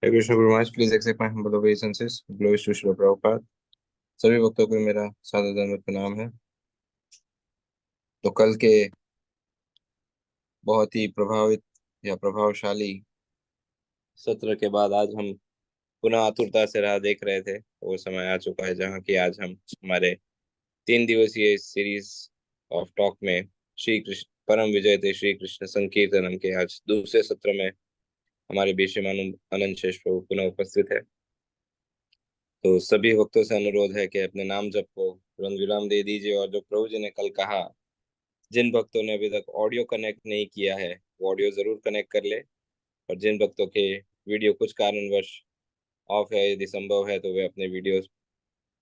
Hey Krishna Guru Maharaj, please accept my humble obeisances. Glories to Srila Prabhupada. सभी भक्तों को मेरा सादर दंडवत प्रणाम है। तो कल के बहुत ही प्रभावित या प्रभावशाली सत्र के बाद आज हम पुनः आतुरता से राह देख रहे थे। वो समय आ चुका है जहाँ की आज हम हमारे 3 दिवसीय सीरीज ऑफ टॉक में श्री कृष्ण परम विजय थे श्री कृष्ण संकीर्तनम के आज दूसरे सत्र में हमारे बीच में अनंत शेष प्रभु पुनः उपस्थित है। तो सभी भक्तों से अनुरोध है कि अपने नाम जप को तुरंत विराम दे दीजिए और जो प्रभु जी ने कल कहा, जिन भक्तों ने अभी तक ऑडियो कनेक्ट नहीं किया है वो ऑडियो जरूर कनेक्ट कर ले, और जिन भक्तों के वीडियो कुछ कारणवश ऑफ है यदि संभव है तो वे अपने वीडियो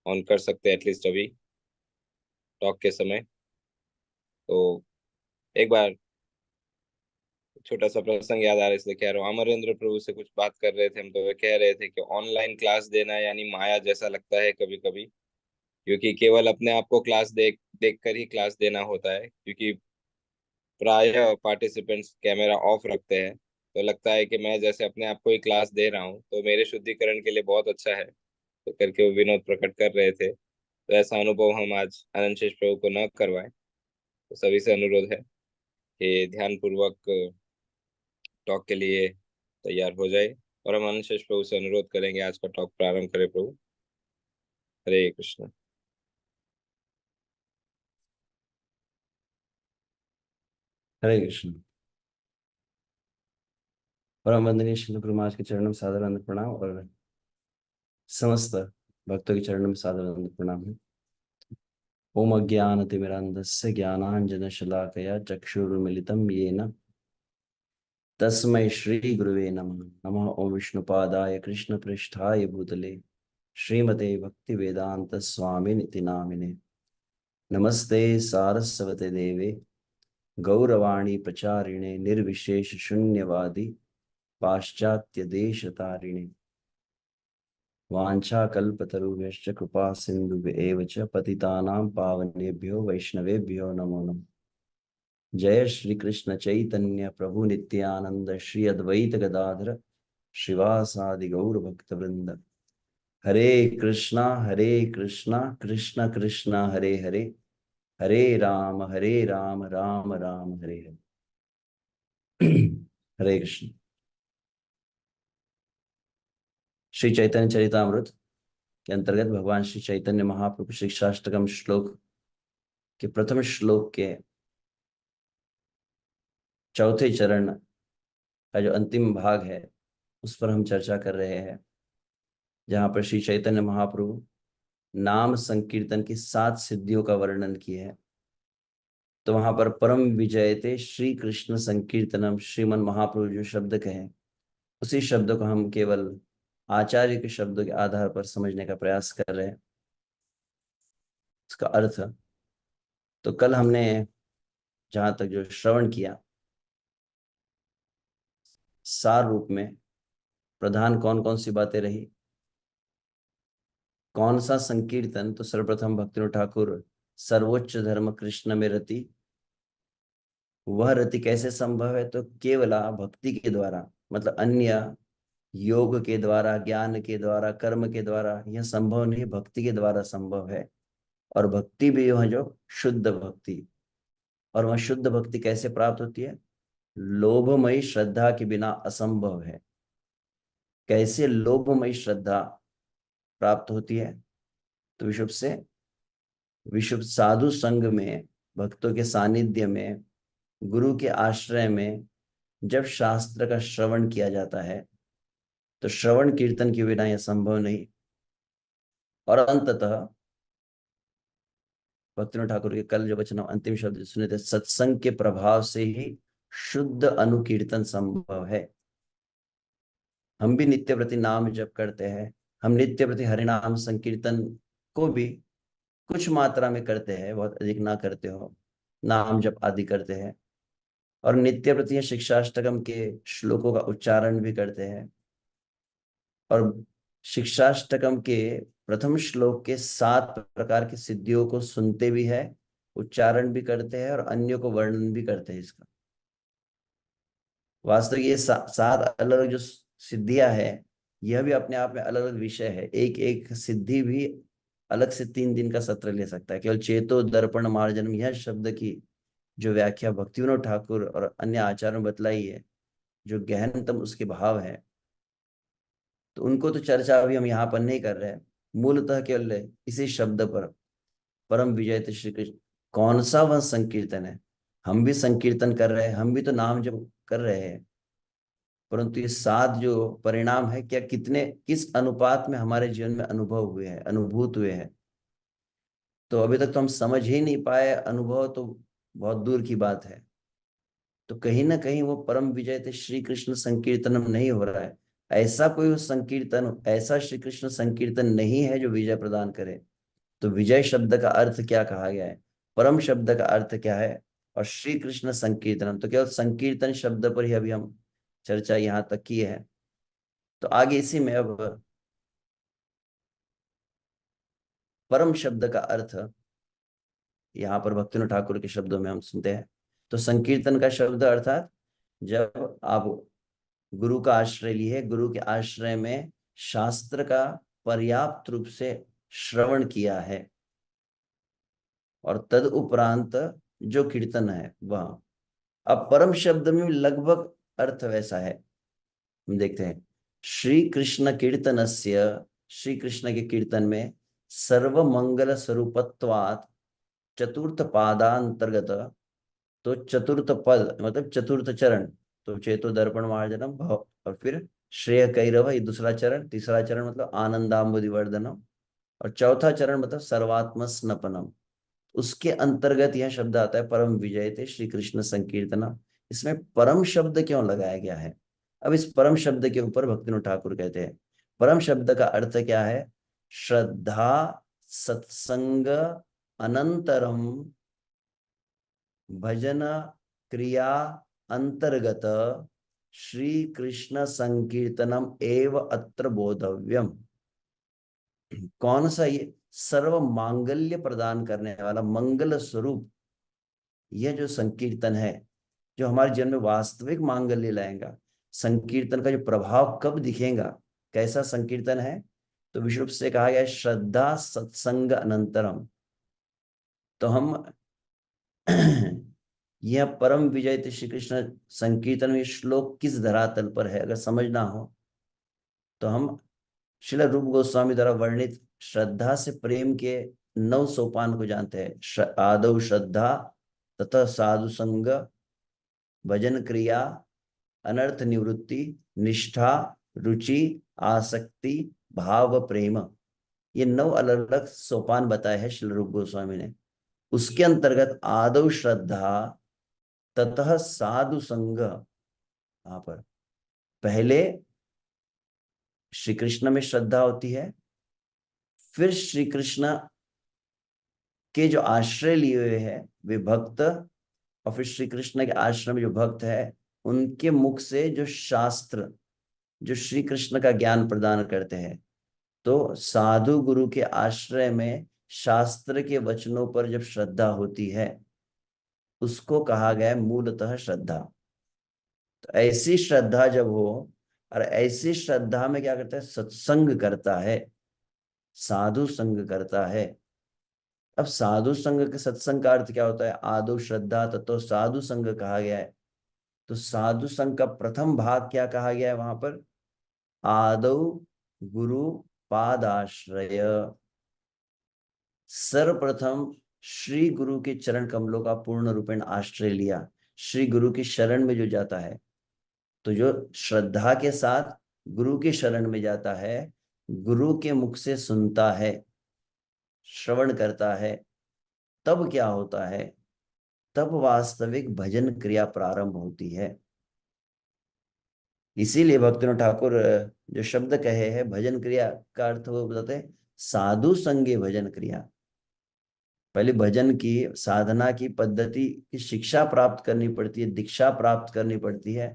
ऑन कर सकते हैं एटलीस्ट अभी टॉक के समय। तो एक बार छोटा सा प्रसंग याद आ रहा है इसलिए कह रहा हूँ। अमरेंद्र प्रभु से कुछ बात कर रहे थे हम, तो वे कह रहे थे कि ऑनलाइन क्लास देना यानी माया जैसा लगता है कभी कभी, क्योंकि केवल अपने आप को क्लास देख देख कर ही क्लास देना होता है, क्योंकि प्राय पार्टिसिपेंट्स कैमरा ऑफ रखते हैं तो लगता है कि मैं जैसे अपने आप को ही क्लास दे रहा हूँ, तो मेरे शुद्धिकरण के लिए बहुत अच्छा है, तो करके वो विनोद प्रकट कर रहे थे। तो ऐसा अनुभव हम आज अनंत शेष प्रभु को न करवाएं। तो सभी से अनुरोध है कि ध्यान पूर्वक टॉक के लिए तैयार हो जाए, और हम अनंत शेष प्रभु से अनुरोध करेंगे आज का टॉक प्रारंभ करें। प्रभु हरे कृष्ण। हरे कृष्ण। परम वंदनीय श्री गुरु महाराज के चरणों में सादर वंदन प्रणाम और समस्त भक्तों के चरणों में सादर वंदन प्रणाम है। ओम अज्ञानतिमिरान्धस्य ज्ञानाञ्जनशलाकया चक्षुरुन्मिलितं येन तस्मै श्री गुरुवे नमः। नमः ओम विष्णुपादाय कृष्णप्रेष्ठाय भूतले श्रीमते भक्ति वेदांत स्वामी निति नामिने। नमस्ते सारस्वते देवे गौरवाणी प्रचारिणे निर्विशेष शून्यवादी पाश्चात्य देश तारिणे। वाञ्छाकल्पतरुभ्यश्च कृपा सिन्धुभ्येव च पतितानां पावनेभ्यो वैष्णवेभ्यो नमो नमः। जय श्री कृष्ण चैतन्य प्रभु नित्यानंद श्री अद्वैत गदाधर श्रीवासादि गौर भक्त वृंद। हरे कृष्णा कृष्ण कृष्ण हरे हरे, हरे राम राम राम हरे हरे। हरे कृष्ण। श्री चैतन्य चरितामृत के अंतर्गत भगवान श्री चैतन्य महाप्रभु शिक्षाष्टकम श्लोक के प्रथम श्लोक के चौथे चरण का जो अंतिम भाग है उस पर हम चर्चा कर रहे हैं, जहां पर श्री चैतन्य महाप्रभु नाम संकीर्तन की 7 सिद्धियों का वर्णन किए हैं। तो वहां पर परम विजयते श्री कृष्ण संकीर्तनम श्रीमन महाप्रभु जो शब्द कहे, उसी शब्द को हम केवल आचार्य के शब्दों के आधार पर समझने का प्रयास कर रहे हैं। इसका अर्थ तो कल हमने जहां तक जो श्रवण किया, सार रूप में प्रधान कौन कौन सी बातें रही, कौन सा संकीर्तन, तो सर्वप्रथम भक्तिविनोद ठाकुर सर्वोच्च धर्म कृष्ण में रति, वह रति कैसे संभव है, तो केवला भक्ति के द्वारा, मतलब अन्य योग के द्वारा, ज्ञान के द्वारा, कर्म के द्वारा यह संभव नहीं, भक्ति के द्वारा संभव है। और भक्ति भी वह जो शुद्ध भक्ति, और वह शुद्ध भक्ति कैसे प्राप्त होती है, लोभमयी श्रद्धा के बिना असंभव है। कैसे लोभमयी श्रद्धा प्राप्त होती है, तो विशुद्ध से विशुद्ध साधु संग में, भक्तों के सानिध्य में, गुरु के आश्रय में जब शास्त्र का श्रवण किया जाता है तो श्रवण कीर्तन के बिना यह संभव नहीं। और अंततः भक्तिविनोद ठाकुर के कल जो वचन अंतिम शब्द सुने थे, सत्संग के प्रभाव से ही शुद्ध अनुकीर्तन संभव है। हम भी नित्य प्रति नाम जप करते हैं, हम नित्य प्रति हरिनाम संकीर्तन को भी कुछ मात्रा में करते हैं, बहुत अधिक ना करते हो, नाम जप आदि करते हैं, और नित्य प्रति शिक्षाष्टकम के श्लोकों का उच्चारण भी करते हैं, और शिक्षाष्टकम के प्रथम श्लोक के 7 प्रकार की सिद्धियों को सुनते भी है, उच्चारण भी करते हैं, और अन्यों को वर्णन भी करते हैं। इसका वास्तव ये 7 अलग अलग जो सिद्धियां हैं, यह भी अपने आप में अलग अलग विषय है। एक एक सिद्धि भी अलग से 3 दिन का सत्र ले सकता है। केवल चेतो दर्पण मार्जनम यह शब्द की जो व्याख्या भक्तिविनोद ठाकुर और अन्य आचार्यों ने बतलाई है, जो गहनतम उसके भाव है, तो उनको तो चर्चा अभी हम यहाँ पर नहीं कर रहे हैं। मूलतः केवल इसी शब्द पर परम विजय थे श्री कृष्ण, कौन सा वह संकीर्तन है। हम भी संकीर्तन कर रहे हैं, हम भी तो नाम जप कर रहे हैं, परंतु ये सात जो परिणाम है, क्या कितने किस अनुपात में हमारे जीवन में अनुभव हुए हैं, अनुभूत हुए हैं। तो अभी तक तो हम समझ ही नहीं पाए, अनुभव तो बहुत दूर की बात है। तो कहीं ना कहीं वो परम विजय थे श्री कृष्ण संकीर्तनम नहीं हो रहा है। ऐसा कोई वो संकीर्तन, ऐसा श्री कृष्ण संकीर्तन नहीं है जो विजय प्रदान करे। तो विजय शब्द का अर्थ क्या कहा गया है, परम शब्द का अर्थ क्या है, और श्री कृष्ण संकीर्तनम, तो केवल संकीर्तन शब्द पर ही अभी हम चर्चा यहाँ तक की है। तो आगे इसी में अब परम शब्द का अर्थ यहाँ पर भक्तिनाथ ठाकुर के शब्दों में हम सुनते हैं। तो संकीर्तन का शब्द अर्थात जब आप गुरु का आश्रय लिए, गुरु के आश्रय में शास्त्र का पर्याप्त रूप से श्रवण किया है, और तद उपरांत जो कीर्तन है वह। अब परम शब्द में लगभग अर्थ वैसा है। हम देखते हैं, श्री कृष्ण कीर्तनस्य, श्री कृष्ण के कीर्तन में सर्व मंगल स्वरूपत्वात् चतुर्थ पादांतर्गत, तो चतुर्थ पद मतलब चतुर्थ चरण, तो चेतो दर्पण मार्जनम भव, और फिर श्रेय कैरव ये दूसरा चरण, तीसरा चरण मतलब आनंदाम्बुधि वर्धनम, और चौथा चरण मतलब सर्वात्म स्नपनम। उसके अंतर्गत यह शब्द आता है परम विजय थे श्री कृष्ण संकीर्तना। इसमें परम शब्द क्यों लगाया गया है। अब इस परम शब्द के ऊपर भक्तिनाथ ठाकुर कहते हैं, परम शब्द का अर्थ क्या है, श्रद्धा सत्संग अनंतरम भजन क्रिया अंतर्गत श्री कृष्ण संकीर्तनम एव अत्र बोधव्यम। कौन सा ये सर्व मांगल्य प्रदान करने वाला मंगल स्वरूप यह जो संकीर्तन है, जो हमारे जीवन में वास्तविक मांगल्य लाएगा। संकीर्तन का जो प्रभाव कब दिखेगा, कैसा संकीर्तन है, तो विशुद्ध रूप से कहा गया है श्रद्धा सत्संग अनंतरम। तो हम यह परम विजय थे श्री कृष्ण संकीर्तन में श्लोक किस धरातल पर है, अगर समझना हो तो हम श्रील रूप गोस्वामी द्वारा वर्णित श्रद्धा से प्रेम के 9 सोपान को जानते हैं। आदौ श्रद्धा, तथा साधु संग, भजन क्रिया, अनर्थ निवृत्ति, निष्ठा, रुचि, आसक्ति, भाव, प्रेम। ये 9 अलग अलग सोपान बताए हैं श्रील रूप गोस्वामी ने। उसके अंतर्गत आदौ श्रद्धा ततः साधु संग, यहाँ पर पहले श्री कृष्ण में श्रद्धा होती है, फिर श्री कृष्ण के जो आश्रय लिए हुए हैं वे भक्त, और फिर श्री कृष्ण के आश्रम में जो भक्त है उनके मुख से जो शास्त्र, जो श्री कृष्ण का ज्ञान प्रदान करते हैं। तो साधु गुरु के आश्रय में शास्त्र के वचनों पर जब श्रद्धा होती है, उसको कहा गया है मूलतः श्रद्धा। तो ऐसी श्रद्धा जब हो, और ऐसी श्रद्धा में क्या करता है, सत्संग करता है, साधु संग करता है। अब साधु संग के सत्संग का अर्थ क्या होता है, आदो श्रद्धा तत्व साधु संग कहा गया है। तो साधु संघ का प्रथम भाग क्या कहा गया है वहां पर, आदौ गुरु पादाश्रय, सर्वप्रथम श्री गुरु के चरण कमलों का पूर्ण रूपेण आश्रय लिया। श्री गुरु की शरण में जो जाता है, तो जो श्रद्धा के साथ गुरु के शरण में जाता है, गुरु के मुख से सुनता है, श्रवण करता है, तब क्या होता है, तब वास्तविक भजन क्रिया प्रारंभ होती है। इसीलिए भक्तिनाथ ठाकुर जो शब्द कहे हैं भजन क्रिया का अर्थ वो बताते हैं, साधु संगे भजन क्रिया। पहले भजन की साधना की पद्धति की शिक्षा प्राप्त करनी पड़ती है, दीक्षा प्राप्त करनी पड़ती है,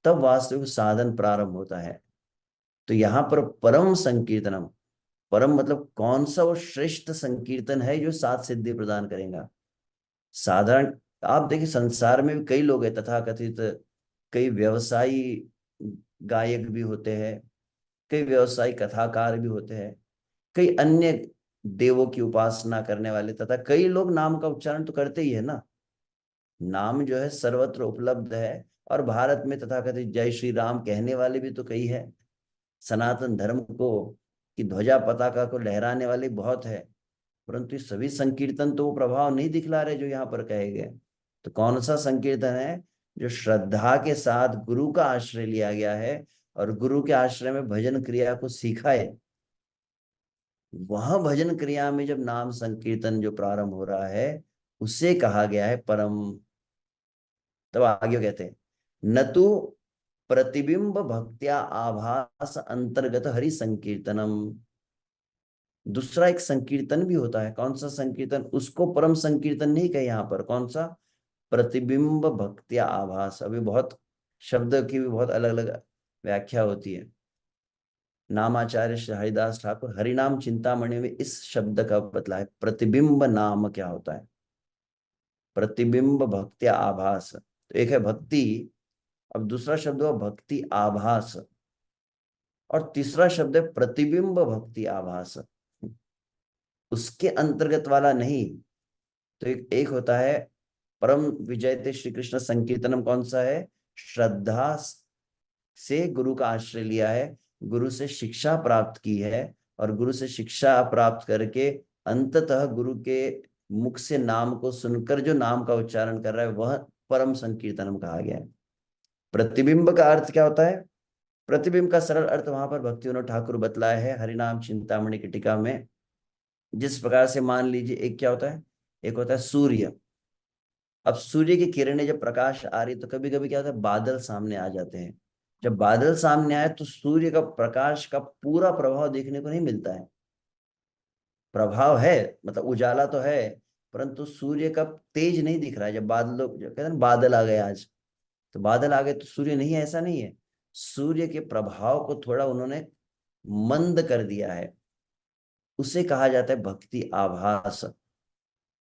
तब वास्तविक साधन प्रारंभ होता है। तो यहाँ पर परम संकीर्तनम, परम मतलब कौन सा वो श्रेष्ठ संकीर्तन है जो 7 सिद्धि प्रदान करेगा। साधारण आप देखिए संसार में भी कई लोग हैं तथाकथित, कई व्यवसायी गायक भी होते हैं, कई व्यवसायी कथाकार भी होते हैं, कई अन्य देवों की उपासना करने वाले, तथा कई लोग नाम का उच्चारण तो करते ही है ना। नाम जो है सर्वत्र उपलब्ध है, और भारत में तथाकथित जय श्री राम कहने वाले भी तो कई है। सनातन धर्म को की ध्वजा पताका को लहराने वाले बहुत है, परंतु ये सभी संकीर्तन तो वो प्रभाव नहीं दिखला रहे जो यहाँ पर कहे गए। तो कौन सा संकीर्तन है जो श्रद्धा के साथ गुरु का आश्रय लिया गया है और गुरु के आश्रय में भजन क्रिया को सीखा है? वह भजन क्रिया में जब नाम संकीर्तन जो प्रारंभ हो रहा है, उसे कहा गया है परम। तब आगे कहते हैं, न तो प्रतिबिंब भक्त्या आभास अंतर्गत हरि संकीर्तनम। दूसरा एक संकीर्तन भी होता है, कौन सा संकीर्तन? उसको परम संकीर्तन नहीं कहे यहाँ पर। कौन सा? प्रतिबिंब भक्त्या आभास। अभी बहुत शब्द की भी बहुत अलग अलग व्याख्या होती है। नामाचार्य श्री हरिदास ठाकुर हरिनाम चिंतामणि में इस शब्द का बतला है, प्रतिबिंब नाम क्या होता है। प्रतिबिंब भक्त्या आभास, तो एक है भक्ति, अब दूसरा शब्द हुआ भक्ति आभास, और तीसरा शब्द है प्रतिबिंब भक्ति आभास। उसके अंतर्गत वाला नहीं। तो एक होता है परम विजयते श्री कृष्ण संकीर्तनम, कौन सा है? श्रद्धा से गुरु का आश्रय लिया है, गुरु से शिक्षा प्राप्त की है, और गुरु से शिक्षा प्राप्त करके अंततः गुरु के मुख से नाम को सुनकर जो नाम का उच्चारण कर रहा है, वह परम संकीर्तनम कहा गया है। प्रतिबिंब का अर्थ क्या होता है? प्रतिबिंब का सरल अर्थ वहां पर भक्ति विनोद ठाकुर बतलाया है हरिनाम चिंतामणि की टीका में। जिस प्रकार से मान लीजिए, एक क्या होता है? एक होता है सूर्य। अब सूर्य की किरणें जब प्रकाश आ रही, तो कभी कभी क्या होता है, बादल सामने आ जाते हैं। जब बादल सामने आए तो सूर्य का प्रकाश का पूरा प्रभाव देखने को नहीं मिलता है। प्रभाव है, मतलब उजाला तो है, परंतु सूर्य का तेज नहीं दिख रहा है। जब बादलों, जो कहते हैं ना बादल आ गए आज, तो बादल आ गए तो सूर्य नहीं है, ऐसा नहीं है। सूर्य के प्रभाव को थोड़ा उन्होंने मंद कर दिया है। उसे कहा जाता है भक्ति आभास।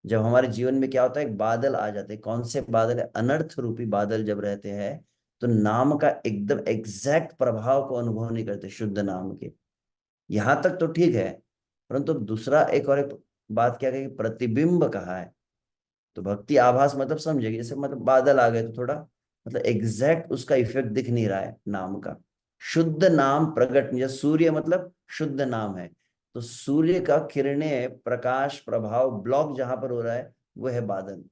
जब हमारे जीवन में क्या होता है, एक बादल आ जाते हैं। कौन से बादल है? अनर्थ रूपी बादल जब रहते हैं, तो नाम का एकदम एग्जैक्ट प्रभाव को अनुभव नहीं करते शुद्ध नाम के। यहां तक तो ठीक है, परंतु दूसरा एक और एक बात क्या कही, प्रतिबिंब कहा है। तो भक्ति आभास मतलब समझेगी, जैसे मतलब बादल आ गए तो थोड़ा मतलब एग्जैक्ट उसका इफेक्ट दिख नहीं रहा है नाम का। शुद्ध नाम प्रकट नहीं, जैसे सूर्य मतलब शुद्ध नाम है, तो सूर्य का किरणें प्रकाश प्रभाव ब्लॉक जहां पर हो रहा है, वो है बादल।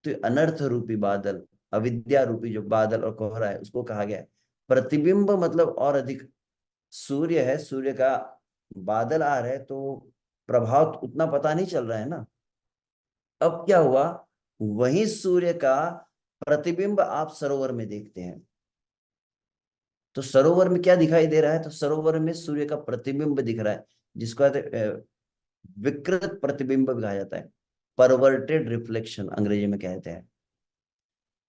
तो अनर्थ रूपी बादल, अविद्या रूपी जो बादल और कोहरा है, उसको कहा गया है प्रतिबिंब। मतलब और अधिक सूर्य है, सूर्य का बादल आ रहे तो प्रभाव उतना पता नहीं चल रहा है ना। अब क्या हुआ, वही सूर्य का प्रतिबिंब आप सरोवर में देखते हैं, तो सरोवर में क्या दिखाई दे रहा है? तो सरोवर में सूर्य का प्रतिबिंब दिख रहा है, जिसको विकृत प्रतिबिंब भी कहा जाता है, परवर्टेड रिफ्लेक्शन अंग्रेजी में कहते हैं।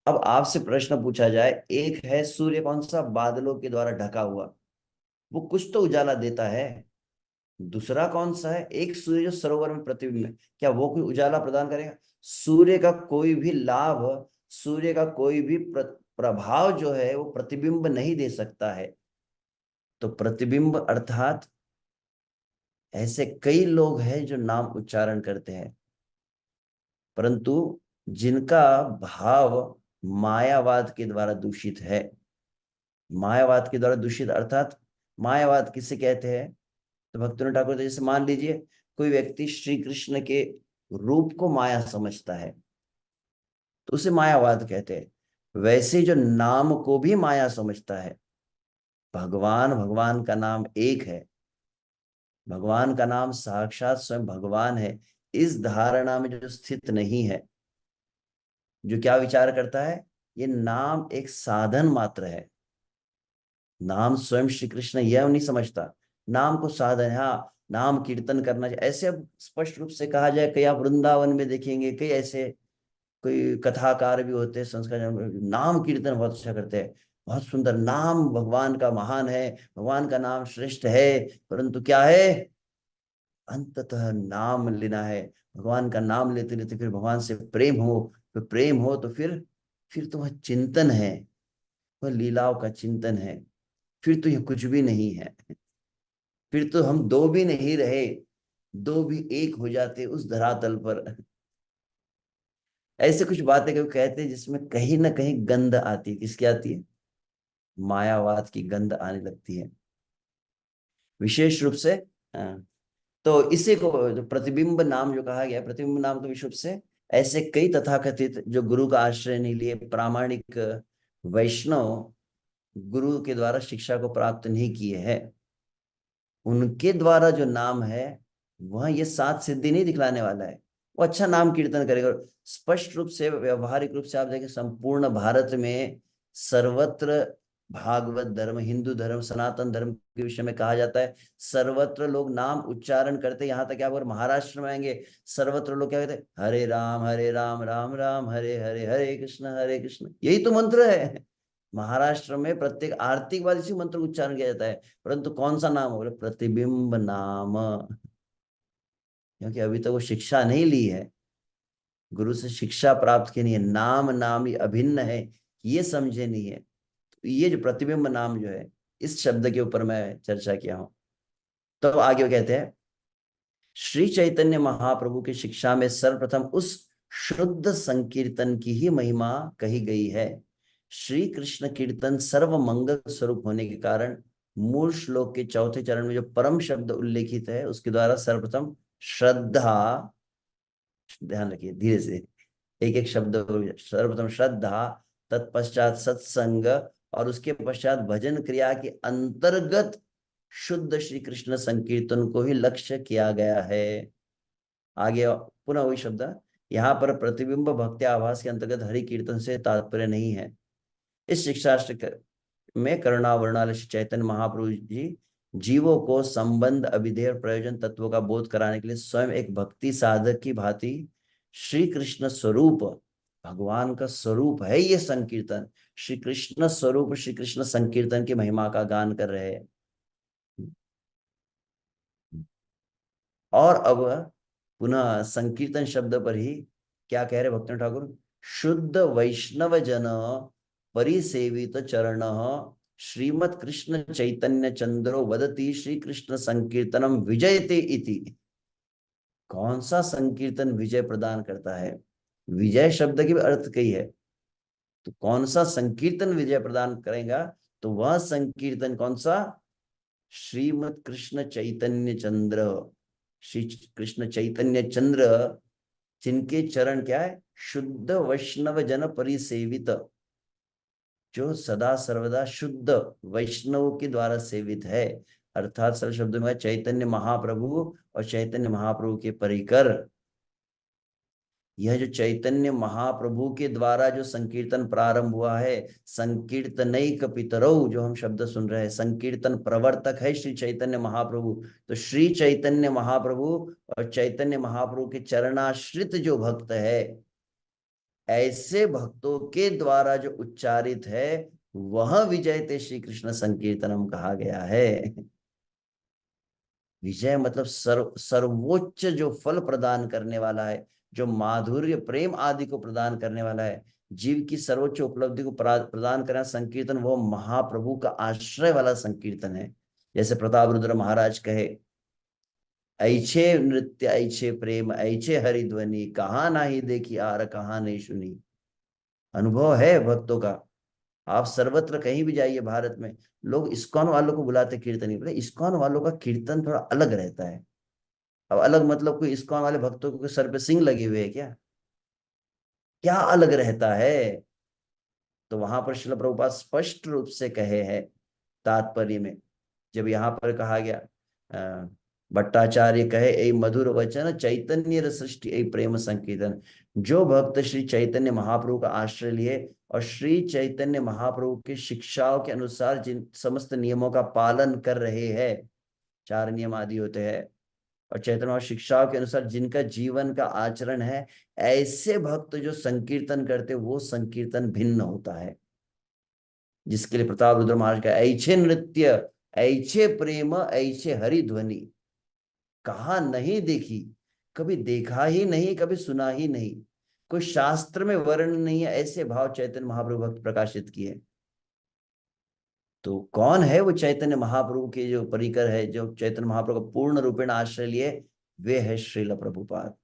अब आपसे प्रश्न पूछा जाए, एक है सूर्य कौन सा? बादलों के द्वारा ढका हुआ, वो कुछ तो उजाला देता है। दूसरा कौन सा है? एक सूर्य जो सरोवर में प्रतिबिंब है, क्या वो कोई उजाला प्रदान करेगा? सूर्य का कोई भी लाभ, सूर्य का कोई भी प्रभाव जो है वो प्रतिबिंब नहीं दे सकता है। तो प्रतिबिंब अर्थात ऐसे कई लोग हैं जो नाम उच्चारण करते हैं, परंतु जिनका भाव मायावाद के द्वारा दूषित है। मायावाद के द्वारा दूषित अर्थात मायावाद किसे कहते हैं? तो भक्तिविनोद ठाकुर जैसे मान लीजिए, कोई व्यक्ति श्री कृष्ण के रूप को माया समझता है, तो उसे मायावाद कहते हैं। वैसे जो नाम को भी माया समझता है, भगवान, भगवान का नाम एक है, भगवान का नाम साक्षात स्वयं भगवान है, इस धारणा में जो स्थित नहीं है, जो क्या विचार करता है, ये नाम एक साधन मात्र है, नाम स्वयं श्री कृष्ण, यह नहीं समझता। नाम को साधन है, हाँ नाम कीर्तन करना चाहिए, ऐसे अब स्पष्ट रूप से कहा जाए, कई आप वृंदावन में देखेंगे, कई ऐसे कोई कथाकार भी होते हैं, संस्कार नाम कीर्तन बहुत अच्छा करते हैं, बहुत सुंदर नाम भगवान का महान है, भगवान का नाम श्रेष्ठ है, परंतु क्या है, अंततः नाम लेना है। भगवान का नाम लेते लेते फिर भगवान से प्रेम हो, फिर प्रेम हो तो फिर तो वह चिंतन है, वह लीलाओं का चिंतन है। फिर तो ये कुछ भी नहीं है, फिर तो हम दो भी नहीं रहे, दो भी एक हो जाते उस धरातल पर। ऐसे कुछ बातें कभी कहते हैं जिसमें कहीं ना कहीं गंध आती है। किसकी आती है? मायावाद की गंध आने लगती है विशेष रूप से। हाँ, तो इसी को जो प्रतिबिंब नाम जो कहा गया, प्रतिबिंब नाम तो विशेष रूप से ऐसे कई तथाकथित जो गुरु का आश्रय नहीं लिए, प्रामाणिक वैष्णव, गुरु के द्वारा शिक्षा को प्राप्त नहीं किए हैं, उनके द्वारा जो नाम है वह ये सात सिद्धि नहीं दिखलाने वाला है। वो अच्छा नाम कीर्तन करेगा। स्पष्ट रूप से, व्यवहारिक रूप से आप देखें, संपूर्ण भारत में सर्वत्र भागवत धर्म, हिंदू धर्म, सनातन धर्म के विषय में कहा जाता है। सर्वत्र लोग नाम उच्चारण करते, यहाँ तक आप अगर महाराष्ट्र में आएंगे, सर्वत्र लोग क्या कहते हैं? हरे राम राम राम हरे हरे, हरे कृष्ण, यही तो मंत्र है। महाराष्ट्र में प्रत्येक आरती के बाद इसी मंत्र का उच्चारण किया जाता है। परंतु कौन सा नाम? बोले प्रतिबिंब नाम। क्योंकि अभी तक वो शिक्षा नहीं ली है, गुरु से शिक्षा प्राप्त की नहीं है, नाम नाम ही अभिन्न है, ये समझे नहीं है। तो ये जो प्रतिबिंब नाम जो है, इस शब्द के ऊपर मैं चर्चा किया हूं। तो आगे वो कहते हैं, श्री चैतन्य महाप्रभु की शिक्षा में सर्वप्रथम उस शुद्ध संकीर्तन की ही महिमा कही गई है। श्री कृष्ण कीर्तन सर्व मंगल स्वरूप होने के कारण मूल श्लोक के चौथे चरण में जो परम शब्द उल्लेखित है, उसके द्वारा सर्वप्रथम श्रद्धा, ध्यान रखिए धीरे से, एक एक शब्द, सर्वप्रथम श्रद्धा, तत्पश्चात सत्संग, और उसके पश्चात भजन क्रिया के अंतर्गत शुद्ध श्री कृष्ण संकीर्तन को ही लक्ष्य किया गया है। आगे पुनः वही शब्द, यहाँ पर प्रतिबिंब भक्ति आभास के अंतर्गत हरि कीर्तन से तात्पर्य नहीं है। इस शिक्षाशास्त्र में करुणावर्णाल श्री चैतन्य महाप्रभु जी जीवों को संबंध, अभिधेय और प्रयोजन तत्वों का बोध कराने के लिए स्वयं एक भक्ति साधक की भांति श्री कृष्ण स्वरूप, भगवान का स्वरूप है ये संकीर्तन, श्री कृष्ण स्वरूप श्री कृष्ण संकीर्तन की महिमा का गान कर रहे हैं। और अब पुनः संकीर्तन शब्द पर ही क्या कह रहे भक्ति ठाकुर? शुद्ध वैष्णव जन परिसेवित चरण श्रीमद कृष्ण चैतन्य चंद्रो वदति श्री कृष्ण संकीर्तनम विजयते इति। कौन सा संकीर्तन विजय प्रदान करता है? विजय शब्द की भी अर्थ कही है, तो कौन सा संकीर्तन विजय प्रदान करेगा? तो वह संकीर्तन कौन सा? श्रीमद कृष्ण चैतन्य चंद्र, श्री कृष्ण चैतन्य चंद्र, जिनके चरण क्या है? शुद्ध वैष्णव जन परिसेवित, जो सदा सर्वदा शुद्ध वैष्णव के द्वारा सेवित है। अर्थात सरल शब्दों में चैतन्य महाप्रभु और चैतन्य महाप्रभु के परिकर। यह जो चैतन्य महाप्रभु के द्वारा जो संकीर्तन प्रारंभ हुआ है, संकीर्तनैक पितरौ जो हम शब्द सुन रहे हैं, संकीर्तन प्रवर्तक है श्री चैतन्य महाप्रभु। तो श्री चैतन्य महाप्रभु और चैतन्य महाप्रभु के चरणाश्रित जो भक्त है, ऐसे भक्तों के द्वारा जो उच्चारित है, वह विजयते श्री कृष्ण संकीर्तनम कहा गया है। विजय मतलब सर्वोच्च जो फल प्रदान करने वाला है, जो माधुर्य प्रेम आदि को प्रदान करने वाला है, जीव की सर्वोच्च उपलब्धि को प्रदान करना संकीर्तन, वो महाप्रभु का आश्रय वाला संकीर्तन है। जैसे प्रताप रुद्र महाराज कहे, ऐछे नृत्य ऐछे प्रेम ऐछे हरिध्वनि, कहाँ नहीं देखी आर कहाँ नहीं सुनी। अनुभव है भक्तों का। आप सर्वत्र कहीं भी जाइए भारत में, लोग इस्कॉन वालों को बुलाते कीर्तन के, इस्कॉन वालों का कीर्तन थोड़ा अलग रहता है। अब अलग मतलब कोई इस्कॉन वाले भक्तों को सर पे सिंग लगे हुए है क्या? क्या अलग रहता है? तो वहां पर श्रील प्रभुपाद स्पष्ट रूप से कहे हैं तात्पर्य में, जब यहाँ पर कहा गया भट्टाचार्य कहे, ए मधुर वचन चैतन्य रस सृष्टि ए प्रेम संकीर्तन, जो भक्त श्री चैतन्य महाप्रभु का आश्रय लिए और श्री चैतन्य महाप्रभु की शिक्षाओं के अनुसार जिन समस्त नियमों का पालन कर रहे हैं, चार नियम आदि होते हैं, और चैतन्य और शिक्षाओं के अनुसार जिनका जीवन का आचरण है, ऐसे भक्त जो संकीर्तन करते, वो संकीर्तन भिन्न होता है। जिसके लिए प्रताप रुद्र महाराज का ऐछे नृत्य ऐछे प्रेम ऐछे हरि ध्वनि, कहा नहीं देखी, कभी देखा ही नहीं, कभी सुना ही नहीं, कोई शास्त्र में वर्णन नहीं है, ऐसे भाव चैतन्य महाप्रभु भक्त प्रकाशित किए। तो कौन है वो चैतन्य महाप्रभु के जो परिकर है, जो चैतन्य महाप्रभु का पूर्ण रूपेण आश्रय लिए, वे है श्रील प्रभुपाद।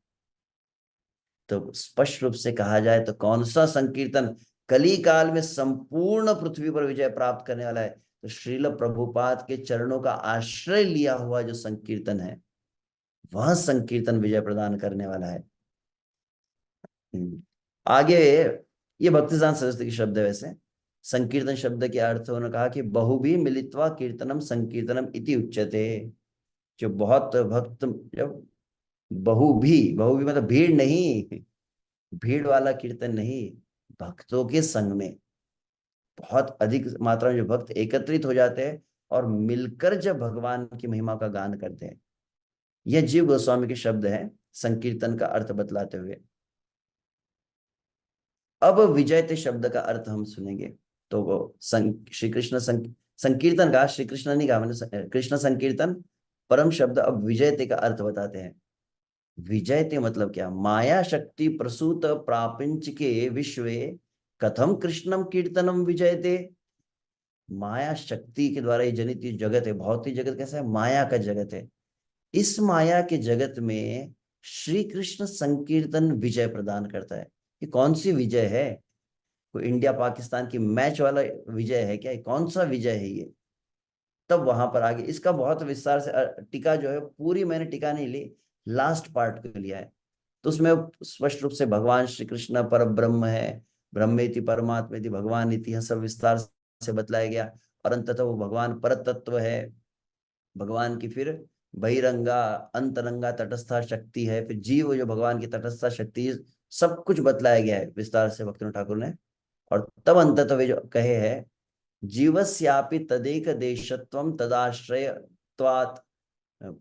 तो स्पष्ट रूप से कहा जाए तो कौन सा संकीर्तन कली काल में संपूर्ण पृथ्वी पर विजय प्राप्त करने वाला है, तो श्रील प्रभुपाद के चरणों का आश्रय लिया हुआ जो संकीर्तन है, वह संकीर्तन विजय प्रदान करने वाला है। आगे ये भक्तिसार सरस्वती की शब्द है। वैसे संकीर्तन शब्द के अर्थ उन्होंने कहा कि बहु भी मिलित्वा कीर्तनम संकीर्तनम इति उच्यते। जो बहुत भक्त, जब बहु भी मतलब भीड़ नहीं, भीड़ वाला कीर्तन नहीं, भक्तों के संग में बहुत अधिक मात्रा में जो भक्त एकत्रित हो जाते हैं और मिलकर जब भगवान की महिमा का गान करते हैं, यह जीव गोस्वामी के शब्द हैं संकीर्तन का अर्थ बतलाते हुए। अब विजयते शब्द का अर्थ हम सुनेंगे। तो वो श्री कृष्ण संकीर्तन का, श्री कृष्ण नहीं कहा मैंने, कृष्ण संकीर्तन परम शब्द। अब विजयते का अर्थ बताते हैं। विजयते मतलब क्या? माया शक्ति प्रसूत प्रापंच के विश्वे कथम कृष्णम कीर्तनम विजयते। माया शक्ति के द्वारा ये जनित जगत है, भौतिक जगत कैसा है? माया का जगत है। इस माया के जगत में श्री कृष्ण संकीर्तन विजय प्रदान करता है। ये कौन सी विजय है? कोई इंडिया पाकिस्तान की मैच वाला विजय है क्या? कौन सा विजय है ये? तब वहां पर आगे इसका बहुत विस्तार से टीका जो है, पूरी मैंने टीका नहीं ली, लास्ट पार्ट को लिया है। तो उसमें स्पष्ट रूप से भगवान श्री कृष्ण पर ब्रह्म है, ब्रह्मेति परमात्मेति भगवान इति, यह सब विस्तार से बतलाया गया। और अंततः वो भगवान पर तत्व है। भगवान की फिर बहिरंगा, अंतरंगा, तटस्था शक्ति है, फिर जीव जो भगवान की तटस्था शक्ति, सब कुछ बतलाया गया है विस्तार से भक्ति ठाकुर ने। और तब अंततः वे जो कहे है, जीवस्यापि तदेक देशत्वम तदाश्रयत्वात्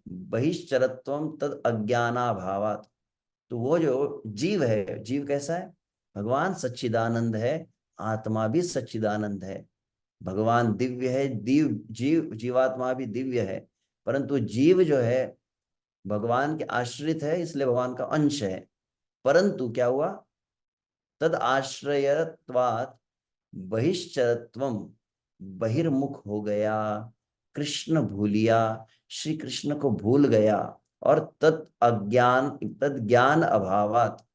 बहिश्चरत्वम तद अज्ञानाभावात्। तो वो जो जीव है, जीव कैसा है? भगवान सच्चिदानंद है, आत्मा भी सच्चिदानंद है। भगवान दिव्य है, जीवात्मा भी दिव्य है। परंतु जीव जो है भगवान के आश्रित है, इसलिए भगवान का अंश है। परंतु क्या हुआ? तद आश्रयत्वात् बहिश्चरत्वम, बहिर्मुख हो गया, कृष्ण भूलिया, श्री कृष्ण को भूल गया। और तद ज्ञान अभावात,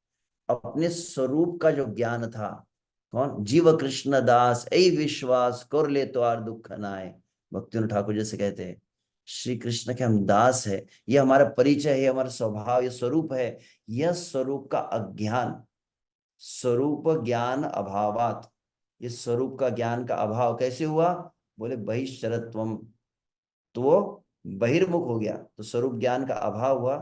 अपने स्वरूप का जो ज्ञान था, कौन? जीव कृष्ण दास ऐ विश्वास कर ले तो आर दुख नाय। भक्ति ठाकुर जैसे कहते हैं, श्री कृष्ण के हम दास है, ये हमारा परिचय है, हमारा स्वभाव, ये स्वरूप है। यह स्वरूप का अज्ञान, स्वरूप ज्ञान अभावात, इस स्वरूप का ज्ञान का अभाव कैसे हुआ? बोले बहिश्चरत्वम, तो वो बहिर्मुख हो गया, तो स्वरूप ज्ञान का अभाव हुआ,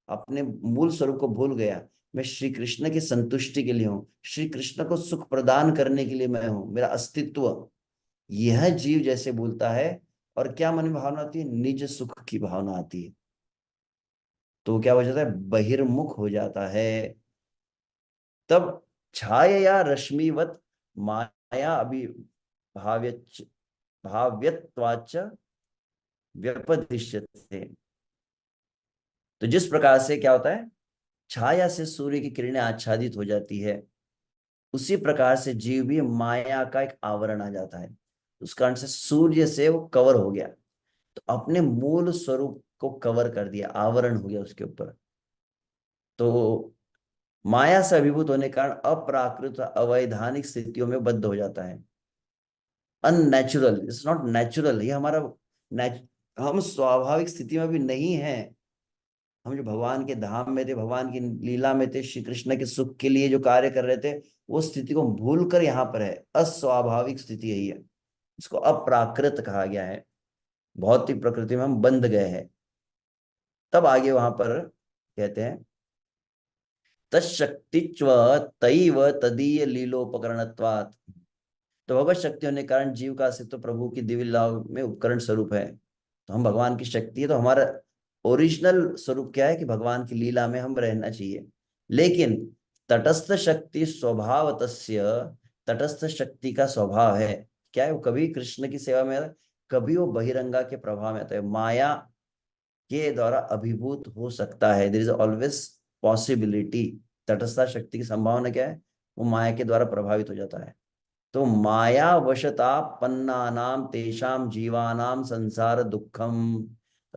अपने मूल स्वरूप को भूल गया। मैं श्री कृष्ण की संतुष्टि के लिए हूं, श्री कृष्ण को सुख प्रदान करने के लिए मैं हूं, मेरा अस्तित्व, यह जीव जैसे भूलता है। और क्या मन में भावना आती है? निज सुख की भावना आती है। तो क्या हो जाता है? बहिर्मुख हो जाता है। तब छाया रश्मिवत माया अभी भाव्य भाव्यत्वाच व्यपदिश्यते। तो जिस प्रकार से क्या होता है, छाया से सूर्य की किरणें आच्छादित हो जाती है, उसी प्रकार से जीव भी माया का एक आवरण आ जाता है। उस कारण से सूर्य से वो कवर हो गया, तो अपने मूल स्वरूप को कवर कर दिया, आवरण हो गया उसके ऊपर। तो माया से अभिभूत होने के कारण अप्राकृत अवैधानिक स्थितियों में बद्ध हो जाता है। अननेचुरल, इट्स नॉट नेचुरल, ये हमारा हम स्वाभाविक स्थिति में भी नहीं है। हम जो भगवान के धाम में थे, भगवान की लीला में थे, श्री कृष्ण के सुख के लिए जो कार्य कर रहे थे, वो स्थिति को भूल कर यहाँ पर है। अस्वाभाविक स्थिति यही है, इसको अप्राकृत कहा गया है। भौतिक प्रकृति में हम बंध गए हैं। तब आगे वहां पर कहते हैं, तशक्तिच्व तैव तदीय लीलोपकरणत्वात्। तो भगवत शक्ति होने के कारण जीव का अस्तित्व प्रभु की दिव्य लीला में उपकरण स्वरूप है। तो हम भगवान की शक्ति है, तो हमारा ओरिजिनल स्वरूप क्या है कि भगवान की लीला में हम रहना चाहिए। लेकिन तटस्थ शक्ति स्वभाव तस्य, तटस्थ शक्ति का स्वभाव है क्या है? वो कभी कृष्ण की सेवा में आता है, कभी वो बहिरंगा के प्रभाव में आता है, माया के द्वारा अभिभूत हो सकता है। There is always possibility. तटस्थ शक्ति की संभावना क्या है? वो माया के द्वारा प्रभावित हो जाता है। तो माया वशता पन्ना नाम तेषाम जीवानाम संसार दुखम।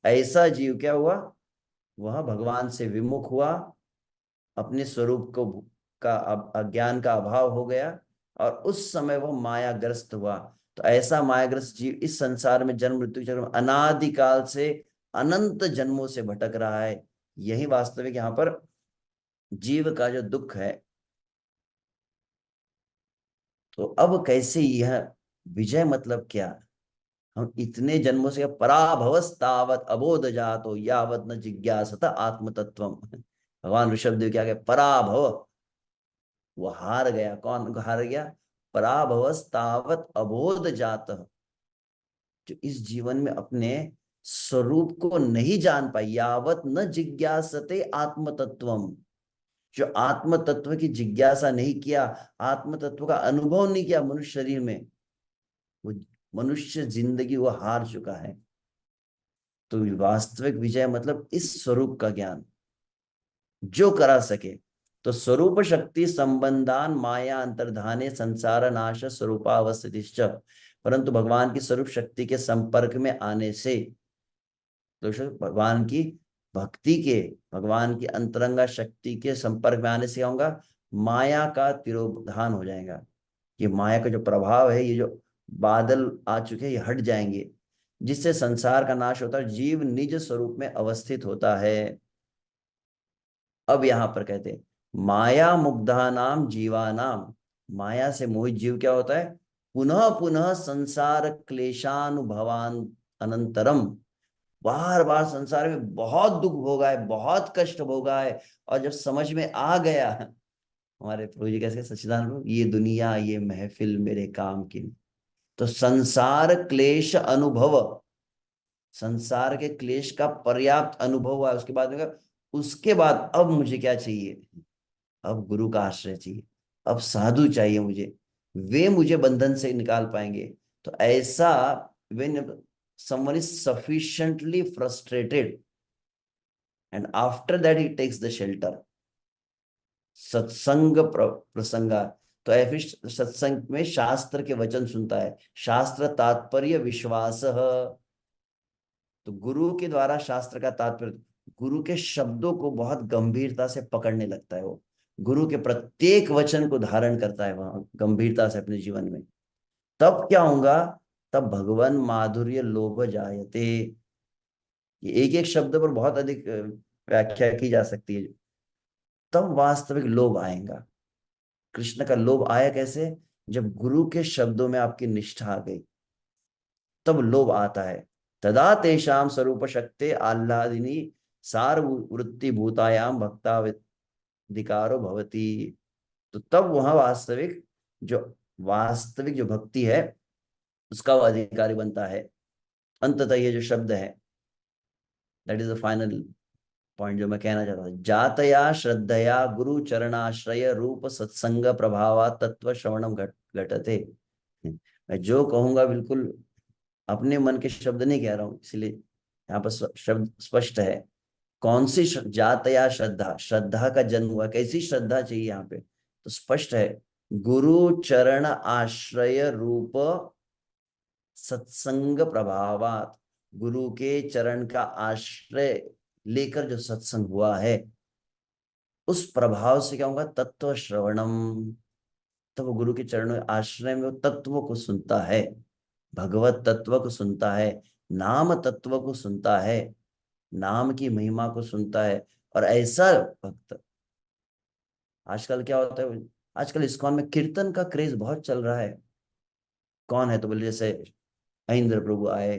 ऐसा जीव क्या हुआ, वह भगवान से विमुख हुआ, अपने स्वरूप को का अज्ञान का अभाव हो गया, और उस समय वह मायाग्रस्त हुआ। तो ऐसा मायाग्रस्त जीव इस संसार में जन्म मृत्यु चक्र में अनादिकाल से, अनंत जन्मों से भटक रहा है। यही वास्तविक यहाँ पर जीव का जो दुख है। तो अब कैसे यह विजय मतलब क्या, हम इतने जन्मों से पराभवस्तावत अबोध जातो यावत न जिज्ञासत आत्म तत्वम। भगवान ऋषभ देव क्या कहे, पराभव, वो हार गया। कौन हार गया, पराभवस्तावत अबोध जात, जो इस जीवन में अपने स्वरूप को नहीं जान पाई, यावत न जिज्ञासते आत्म तत्वम, जो आत्म तत्व की जिज्ञासा नहीं किया, आत्म तत्व का अनुभव नहीं किया मनुष्य शरीर में, वो मनुष्य जिंदगी वो हार चुका है। तो वास्तविक विजय मतलब इस स्वरूप का ज्ञान जो करा सके। तो स्वरूप शक्ति संबंधान माया अंतर्धाने संसार नाश स्वरूपावस्थितिश्च। परंतु भगवान की स्वरूप शक्ति के संपर्क में आने से, तो भगवान की भक्ति के, भगवान की अंतरंगा शक्ति के संपर्क में आने से क्या होगा, माया का तिरोधान हो जाएगा। ये माया का जो प्रभाव है, ये जो बादल आ चुके हैं, ये हट जाएंगे, जिससे संसार का नाश होता है, जीव निज स्वरूप में अवस्थित होता है। अब यहां पर कहते हैं माया मुग्धा नाम जीवानाम, माया से मोहित जीव क्या होता है, पुनः पुनः संसार क्लेशानुभवान अनंतरम, बार बार संसार में बहुत दुख भोगा है, बहुत कष्ट भोगा है, और जब समझ में आ गया, हमारे प्रभु जी कैसे सच्चिदानंद प्रभु, ये दुनिया ये महफिल मेरे काम की नहीं। तो संसार क्लेश अनुभव, संसार के क्लेश का पर्याप्त अनुभव हुआ, उसके बाद में उसके बाद अब मुझे क्या चाहिए, अब गुरु का आश्रय चाहिए, अब साधु चाहिए मुझे, वे मुझे बंधन से निकाल पाएंगे। तो ऐसा, when someone is sufficiently frustrated and after that he takes the shelter, सत्संग प्रसंगा, तो ऐसे सत्संग में शास्त्र के वचन सुनता है, शास्त्र तात्पर्य विश्वास, तो गुरु के द्वारा शास्त्र का तात्पर्य, गुरु के शब्दों को बहुत गंभीरता से पकड़ने लगता है, वो गुरु के प्रत्येक वचन को धारण करता है वहां गंभीरता से अपने जीवन में। तब क्या होगा, तब भगवान माधुर्य लोभ जायते। ये एक एक शब्द पर बहुत अधिक व्याख्या की जा सकती है। तब वास्तविक लोभ आएगा। कृष्ण का लोभ आया कैसे, जब गुरु के शब्दों में आपकी निष्ठा आ गई, तब लोभ आता है। तदा तेषाम स्वरूप शक्ति आह्लादिनी सार वृत्ति भूतायाम भक्ताधिकारो भवती। तो तब वहां वास्तविक जो भक्ति है, उसका वो अधिकारी बनता है। अंततः ये जो शब्द है, that is the final point जो मैं कहना चाहता हूँ, जातया श्रद्धया गुरु चरणाश्रय रूप सत्संग प्रभावा तत्व श्रवणम घटते। मैं जो कहूंगा बिल्कुल अपने मन के शब्द नहीं कह रहा हूं, इसलिए यहाँ पर शब्द स्पष्ट है। कौन सी जातया श्रद्धा, श्रद्धा का जन्म हुआ, कैसी श्रद्धा चाहिए यहाँ पे, तो स्पष्ट है, गुरु चरण आश्रय रूप सत्संग प्रभावात, गुरु के चरण का आश्रय लेकर जो सत्संग हुआ है, उस प्रभाव से क्या होगा, तत्व श्रवणम, तो वो गुरु के चरणों आश्रय में वो तत्वों को सुनता है, भगवत तत्व को सुनता है, नाम तत्व को सुनता है, नाम की महिमा को सुनता है। और ऐसा भक्त, आजकल क्या होता है, आजकल इस्कॉन में कीर्तन का क्रेज बहुत चल रहा है। कौन है तो बोले, जैसे इंद्र प्रभु आए,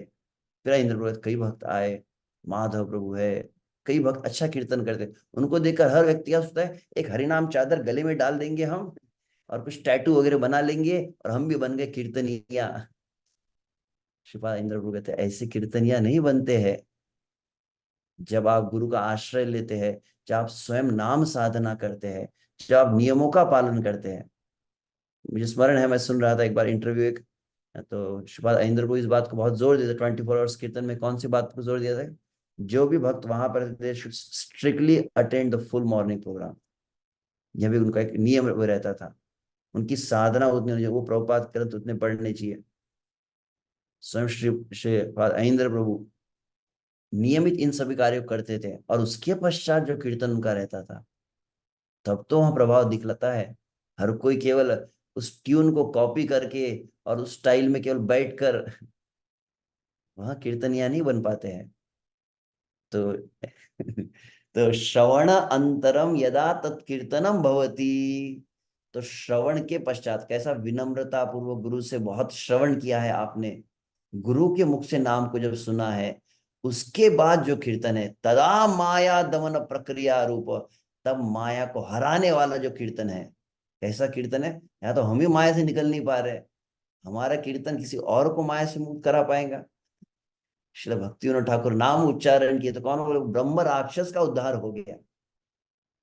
फिर इंद्र प्रभु के कई भक्त आए, माधव प्रभु है, कई भक्त अच्छा कीर्तन करते हैं। उनको देखकर हर व्यक्ति क्या सोचता है, एक हरिनाम चादर गले में डाल देंगे हम, और कुछ टैटू वगैरह बना लेंगे, और हम भी बन गए कीर्तनिया। श्रीपाद इंद्र प्रभु कहते हैं, ऐसे कीर्तनिया नहीं बनते हैं। जब आप गुरु का आश्रय लेते हैं, जब आप स्वयं नाम साधना करते हैं, जब आप नियमों का पालन करते हैं। मुझे स्मरण है, मैं सुन रहा था एक बार इंटरव्यू एक, तो श्रीपाद इंद्र प्रभु इस बात को बहुत जोर देते, 24 आवर्स कीर्तन में कौन सी बात को जोर दिया था, जो भी भक्त वहां पर थे should strictly attend the full morning programme. यह भी उनका एक नियम वो रहता था। उनकी साधना उतनी होनी चाहिए, वो प्रभुपाद ग्रंथ उतने पढ़ने चाहिए। स्वयं श्री श्रीपाद अहिंद्र प्रभु नियमित इन सभी कार्यों करते थे, और उसके पश्चात जो कीर्तन उनका रहता था, तब तो वहां प्रभाव दिखलाता है। हर कोई केवल उस ट्यून को कॉपी करके और उस स्टाइल में केवल बैठकर वहां कीर्तनिया नहीं बन पाते हैं। तो तो श्रवण अंतरम यदा तत्कीर्तनम भवती, तो श्रवण के पश्चात कैसा विनम्रता पूर्वक गुरु से बहुत श्रवण किया है आपने, गुरु के मुख से नाम को जब सुना है, उसके बाद जो कीर्तन है, तदा माया दमन प्रक्रिया रूप, तब माया को हराने वाला जो कीर्तन है, कैसा कीर्तन है। या तो हम ही माया से निकल नहीं पा रहे, हमारा कीर्तन किसी और को माया से मुक्त करा पाएगा। श्री भक्ति विनोद ठाकुर नाम उच्चारण किए तो कौन बोले, ब्रह्म राक्षस का उद्धार हो गया।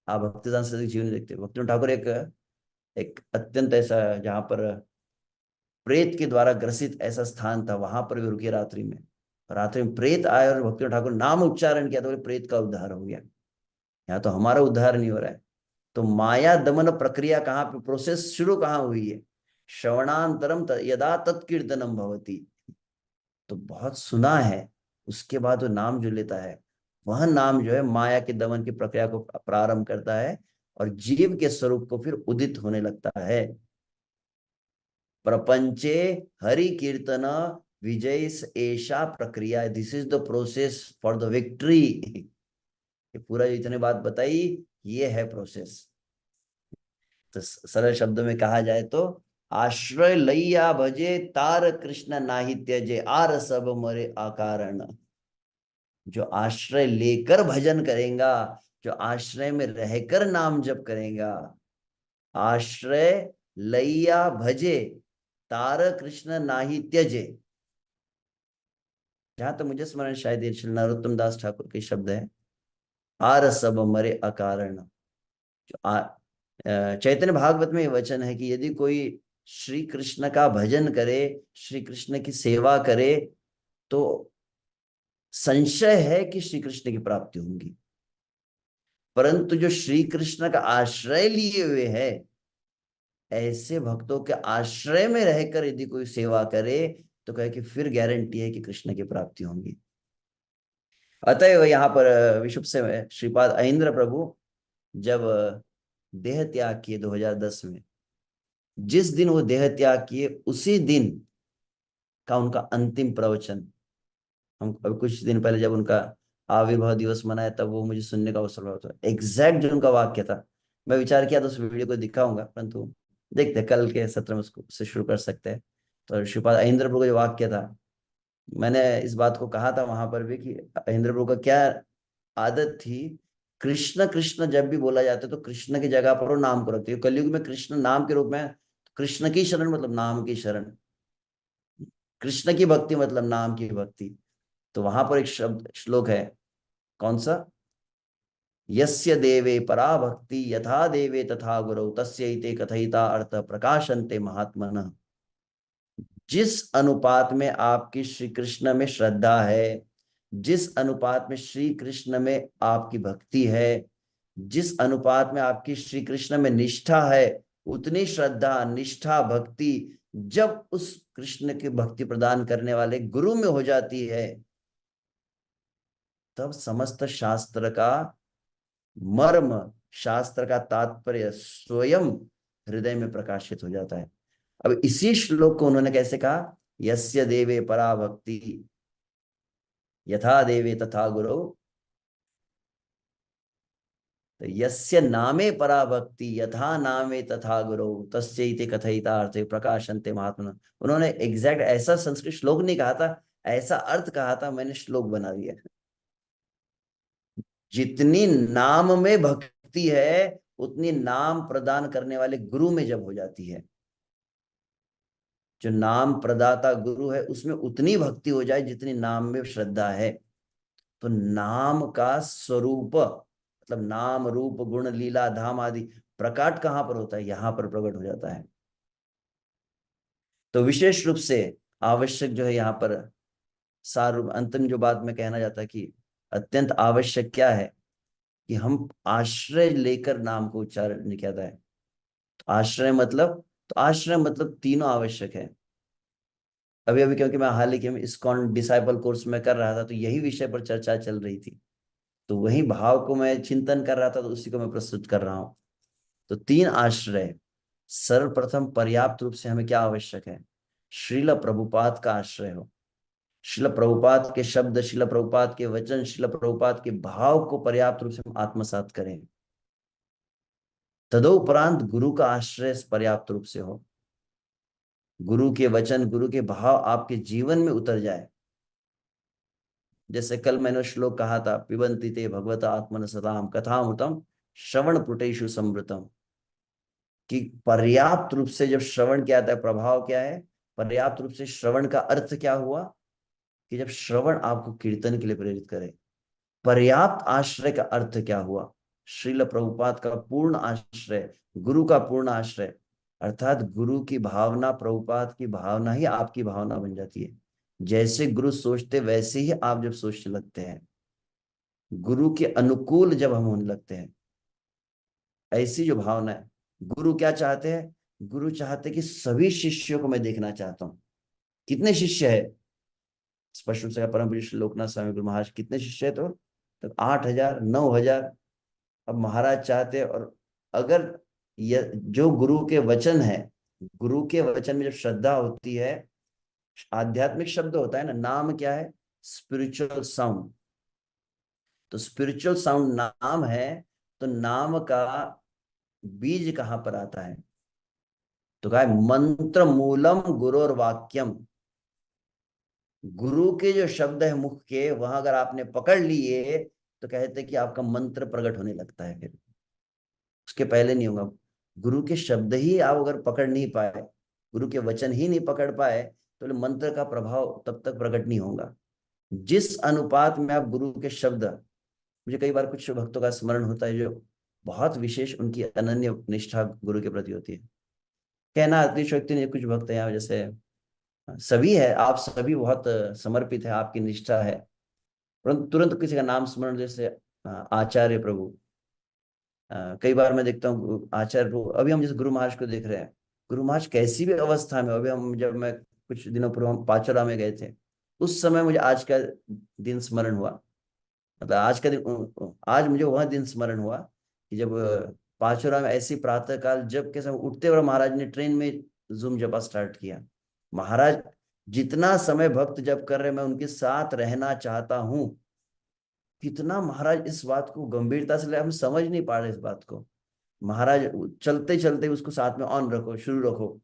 आप भक्तिदान से जीवन देखते, भक्ति विनोद ठाकुर एक एक अत्यंत ऐसा, जहां पर प्रेत के द्वारा ग्रसित ऐसा स्थान था, वहां पर भी रुके रात्रि में। रात्रि में प्रेत आए और भक्ति विनोद ठाकुर नाम उच्चारण किया तो बोले प्रेत का उद्धार हो गया। यहाँ तो हमारा उद्धार नहीं हो रहा है। तो माया दमन प्रक्रिया कहाँ पे, प्रोसेस शुरू कहाँ हुई है, श्रवणांतरम यदा तत्कीर्तनम भवती। तो बहुत सुना है, उसके बाद वो नाम जो लेता है, वह नाम जो है माया के दमन की प्रक्रिया को प्रारंभ करता है, और जीव के स्वरूप को फिर उदित होने लगता है। प्रपंचे हरि कीर्तन विजय ऐसा प्रक्रिया, this is the process for the victory. ये पूरा जितने बात बताई, ये है प्रोसेस। तो सरल शब्दों में कहा जाए तो, आश्रय लैया भजे तार कृष्ण नाहि त्यजे, आर सब मरे अकारण। जो आश्रय लेकर भजन करेगा, जो आश्रय में रहकर नाम जप करेगा, आश्रय लैया भजे तार कृष्ण नाहि त्यजे। जहां तक मुझे स्मरण, शायद ये श्री नरोत्तम दास ठाकुर के शब्द है, आर सब मरे अकारण। जो चैतन्य भागवत में ये वचन है कि यदि कोई श्री कृष्ण का भजन करे, श्री कृष्ण की सेवा करे, तो संशय है कि श्री कृष्ण की प्राप्ति होगी। परंतु जो श्री कृष्ण का आश्रय लिए हुए है, ऐसे भक्तों के आश्रय में रहकर यदि कोई सेवा करे, तो कहे कि फिर गारंटी है कि कृष्ण की प्राप्ति होगी। अतएव यहाँ पर विशुभ से श्रीपाद अहिंद्र प्रभु जब देह त्याग किए 2010 में, जिस दिन वो देह त्याग किए उसी दिन का उनका अंतिम प्रवचन, हम अभी कुछ दिन पहले जब उनका आविर्भाव दिवस मनाया, तब वो मुझे सुनने का अवसर हुआ था। एग्जैक्ट जो उनका वाक्य था, मैं विचार किया तो उस वीडियो को दिखाऊंगा, परंतु देखते कल के सत्र में उसको से शुरू कर सकते हैं। तो श्रीपाद अहिंद्र प्रभु का जो वाक्य था, मैंने इस बात को कहा था वहां पर भी कि अहिंद्र प्रभु का क्या आदत थी, कृष्ण कृष्ण जब भी बोला जाता है तो कृष्ण की जगह पर वो नाम को रखते हैं। कलयुग में कृष्ण नाम के रूप में, कृष्ण की शरण मतलब नाम की शरण, कृष्ण की भक्ति मतलब नाम की भक्ति। तो वहां पर एक शब्द श्लोक है, कौन सा, यस्य देवे परा भक्ति यथा देवे तथा गुरु तस्यैते कथयिता अर्थ प्रकाशन्ते महात्मनः। जिस अनुपात में आपकी श्री कृष्ण में श्रद्धा है, जिस अनुपात में श्री कृष्ण में आपकी भक्ति है, जिस अनुपात में आपकी श्री कृष्ण में निष्ठा है, उतनी श्रद्धा निष्ठा भक्ति जब उस कृष्ण की भक्ति प्रदान करने वाले गुरु में हो जाती है, तब समस्त शास्त्र का मर्म, शास्त्र का तात्पर्य स्वयं हृदय में प्रकाशित हो जाता है। अब इसी श्लोक को उन्होंने कैसे कहा, यस्य देवे परा भक्ति यथा देवे तथा गुरु, तो यस्य नामे परा भक्ति यथा नामे तथा गुरु तस्यैते कथयिता अर्थे प्रकाशन्ते महात्मनः। उन्होंने एग्जैक्ट ऐसा संस्कृत श्लोक नहीं कहा था, ऐसा अर्थ कहा था, मैंने श्लोक बना दिया। जितनी नाम में भक्ति है, उतनी नाम प्रदान करने वाले गुरु में जब हो जाती है, जो नाम प्रदाता गुरु है उसमें उतनी भक्ति हो जाए जितनी नाम में श्रद्धा है, तो नाम का स्वरूप मतलब नाम रूप गुण लीला धाम आदि प्रकट कहां पर होता है, यहां पर प्रकट हो जाता है। तो विशेष रूप से आवश्यक जो है यहाँ पर सार अंतिम जो बात में कहना चाहता है कि अत्यंत आवश्यक क्या है कि हम आश्रय लेकर नाम को उच्चारण किया जाए। तो आश्रय मतलब तो आश्रय मतलब तीनों आवश्यक है। अभी अभी क्योंकि मैं हाल ही में इस्कॉन डिसाइपल कोर्स में कर रहा था, तो यही विषय पर चर्चा चल रही थी, तो वही भाव को मैं चिंतन कर रहा था, तो उसी को मैं प्रस्तुत कर रहा हूँ। तो तीन आश्रय। सर्वप्रथम पर्याप्त रूप से हमें क्या आवश्यक है? श्रील प्रभुपाद का आश्रय हो। श्रील प्रभुपाद के शब्द, श्रील प्रभुपाद के वचन, श्रील प्रभुपाद के भाव को पर्याप्त रूप से हम आत्मसात करें। तदोपरांत गुरु का आश्रय पर्याप्त रूप से हो। गुरु के वचन, गुरु के भाव आपके जीवन में उतर जाए। जैसे कल मैंने श्लोक कहा था, पिबंति ते भगवता आत्मन सताम कथामृतम श्रवण पुटेषु समृतम, कि पर्याप्त रूप से जब श्रवण किया जाता है, प्रभाव क्या है? पर्याप्त रूप से श्रवण का अर्थ क्या हुआ? कि जब श्रवण आपको कीर्तन के लिए प्रेरित करे। पर्याप्त आश्रय का अर्थ क्या हुआ? श्रील प्रभुपाद का पूर्ण आश्रय, गुरु का पूर्ण आश्रय, अर्थात गुरु की भावना, प्रभुपाद की भावना ही आपकी भावना बन जाती है। जैसे गुरु सोचते वैसे ही आप जब सोचने लगते हैं, गुरु के अनुकूल जब हम होने लगते हैं, ऐसी जो भावना है। गुरु क्या चाहते हैं? गुरु चाहते कि सभी शिष्यों को मैं देखना चाहता हूं। कितने शिष्य है? स्पष्ट रूप से परम पूज्य श्री लोकनाथ स्वामी गुरु महाराज कितने शिष्य है? तो 8,000, 9,000। अब महाराज चाहते हैं, और अगर जो गुरु के वचन है, गुरु के वचन में जब श्रद्धा होती है, आध्यात्मिक शब्द होता है ना, नाम क्या है? Spiritual sound. तो स्पिरिचुअल साउंड नाम है, तो नाम का बीज कहां पर आता है? तो कहा है, मंत्र मूलम गुरोर वाक्यम। गुरु के जो शब्द है मुख के, वहां अगर आपने पकड़ लिए, तो कहते हैं कि आपका मंत्र प्रकट होने लगता है। फिर उसके पहले नहीं होगा। गुरु के शब्द ही आप अगर पकड़ नहीं पाए, गुरु के वचन ही नहीं पकड़ पाए, तो मंत्र का प्रभाव तब तक प्रकट नहीं होगा। जिस अनुपात में आप गुरु के शब्द, मुझे कई बार कुछ भक्तों का स्मरण होता है जो बहुत विशेष उनकी अनन्य निष्ठा गुरु के प्रति होती है। कहना अतिशयोक्ति नहीं, कुछ भक्त यहाँ जैसे सभी है, आप सभी बहुत समर्पित है, आपकी निष्ठा है, परंतु तुरंत किसी का नाम स्मरण, जैसे आचार्य प्रभु। कई बार मैं देखता हूँ आचार्य प्रभु, अभी हम जैसे गुरु महाराज को देख रहे हैं, गुरु महाराज कैसी भी अवस्था में, अभी हम जब मैं कुछ दिनों पूर्व हम पाचोरा में गए थे, उस समय मुझे आज का दिन स्मरण हुआ। मतलब आज का दिन, आज मुझे वह दिन स्मरण हुआ कि जब पाचोरा में ऐसी प्रातः काल जब के समय उठते और महाराज ने ट्रेन में जूम जपा स्टार्ट किया। महाराज जितना समय भक्त जब कर रहे, मैं उनके साथ रहना चाहता हूं। कितना महाराज इस बात को गंभीरता से ले, हम समझ नहीं पा रहे इस बात को। महाराज चलते चलते उसको साथ में ऑन रखो, शुरू रखो।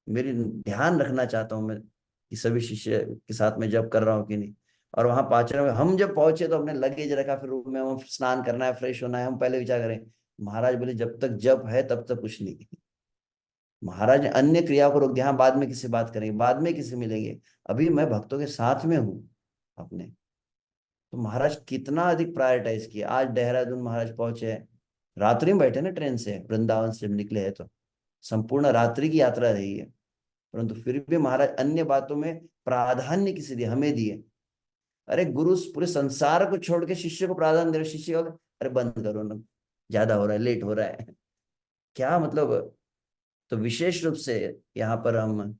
मेरी ध्यान रखना चाहता हूँ मैं कि सभी शिष्य के साथ में जब कर रहा हूँ कि नहीं। और वहां पाचन में हम जब पहुंचे, तो हमने लगेज रखा, फिर रूम में हम स्नान करना है, फ्रेश होना है, हम पहले विचार करें। महाराज बोले जब तक जप है तब तक कुछ नहीं। महाराज ने अन्य क्रिया को रोक दिया, हाँ बाद में किसी बात करेंगे, बाद में किसी मिलेंगे, अभी मैं भक्तों के साथ में हूँ अपने। तो महाराज कितना अधिक प्रायोरिटाइज किया। आज देहरादून महाराज पहुंचे हैं, रात्रि में बैठे ना ट्रेन से, वृंदावन से जब निकले हैं, तो संपूर्ण रात्रि की यात्रा रही है, परंतु फिर भी महाराज अन्य बातों में प्राधान्य किसे दिए? हमें दिए। अरे गुरु पूरे संसार को छोड़ के शिष्य को प्राधान्य दे रहे, शिष्य बोले अरे बंद करो ना, ज्यादा हो रहा है, लेट हो रहा है। क्या मतलब? तो विशेष रूप से यहाँ पर हम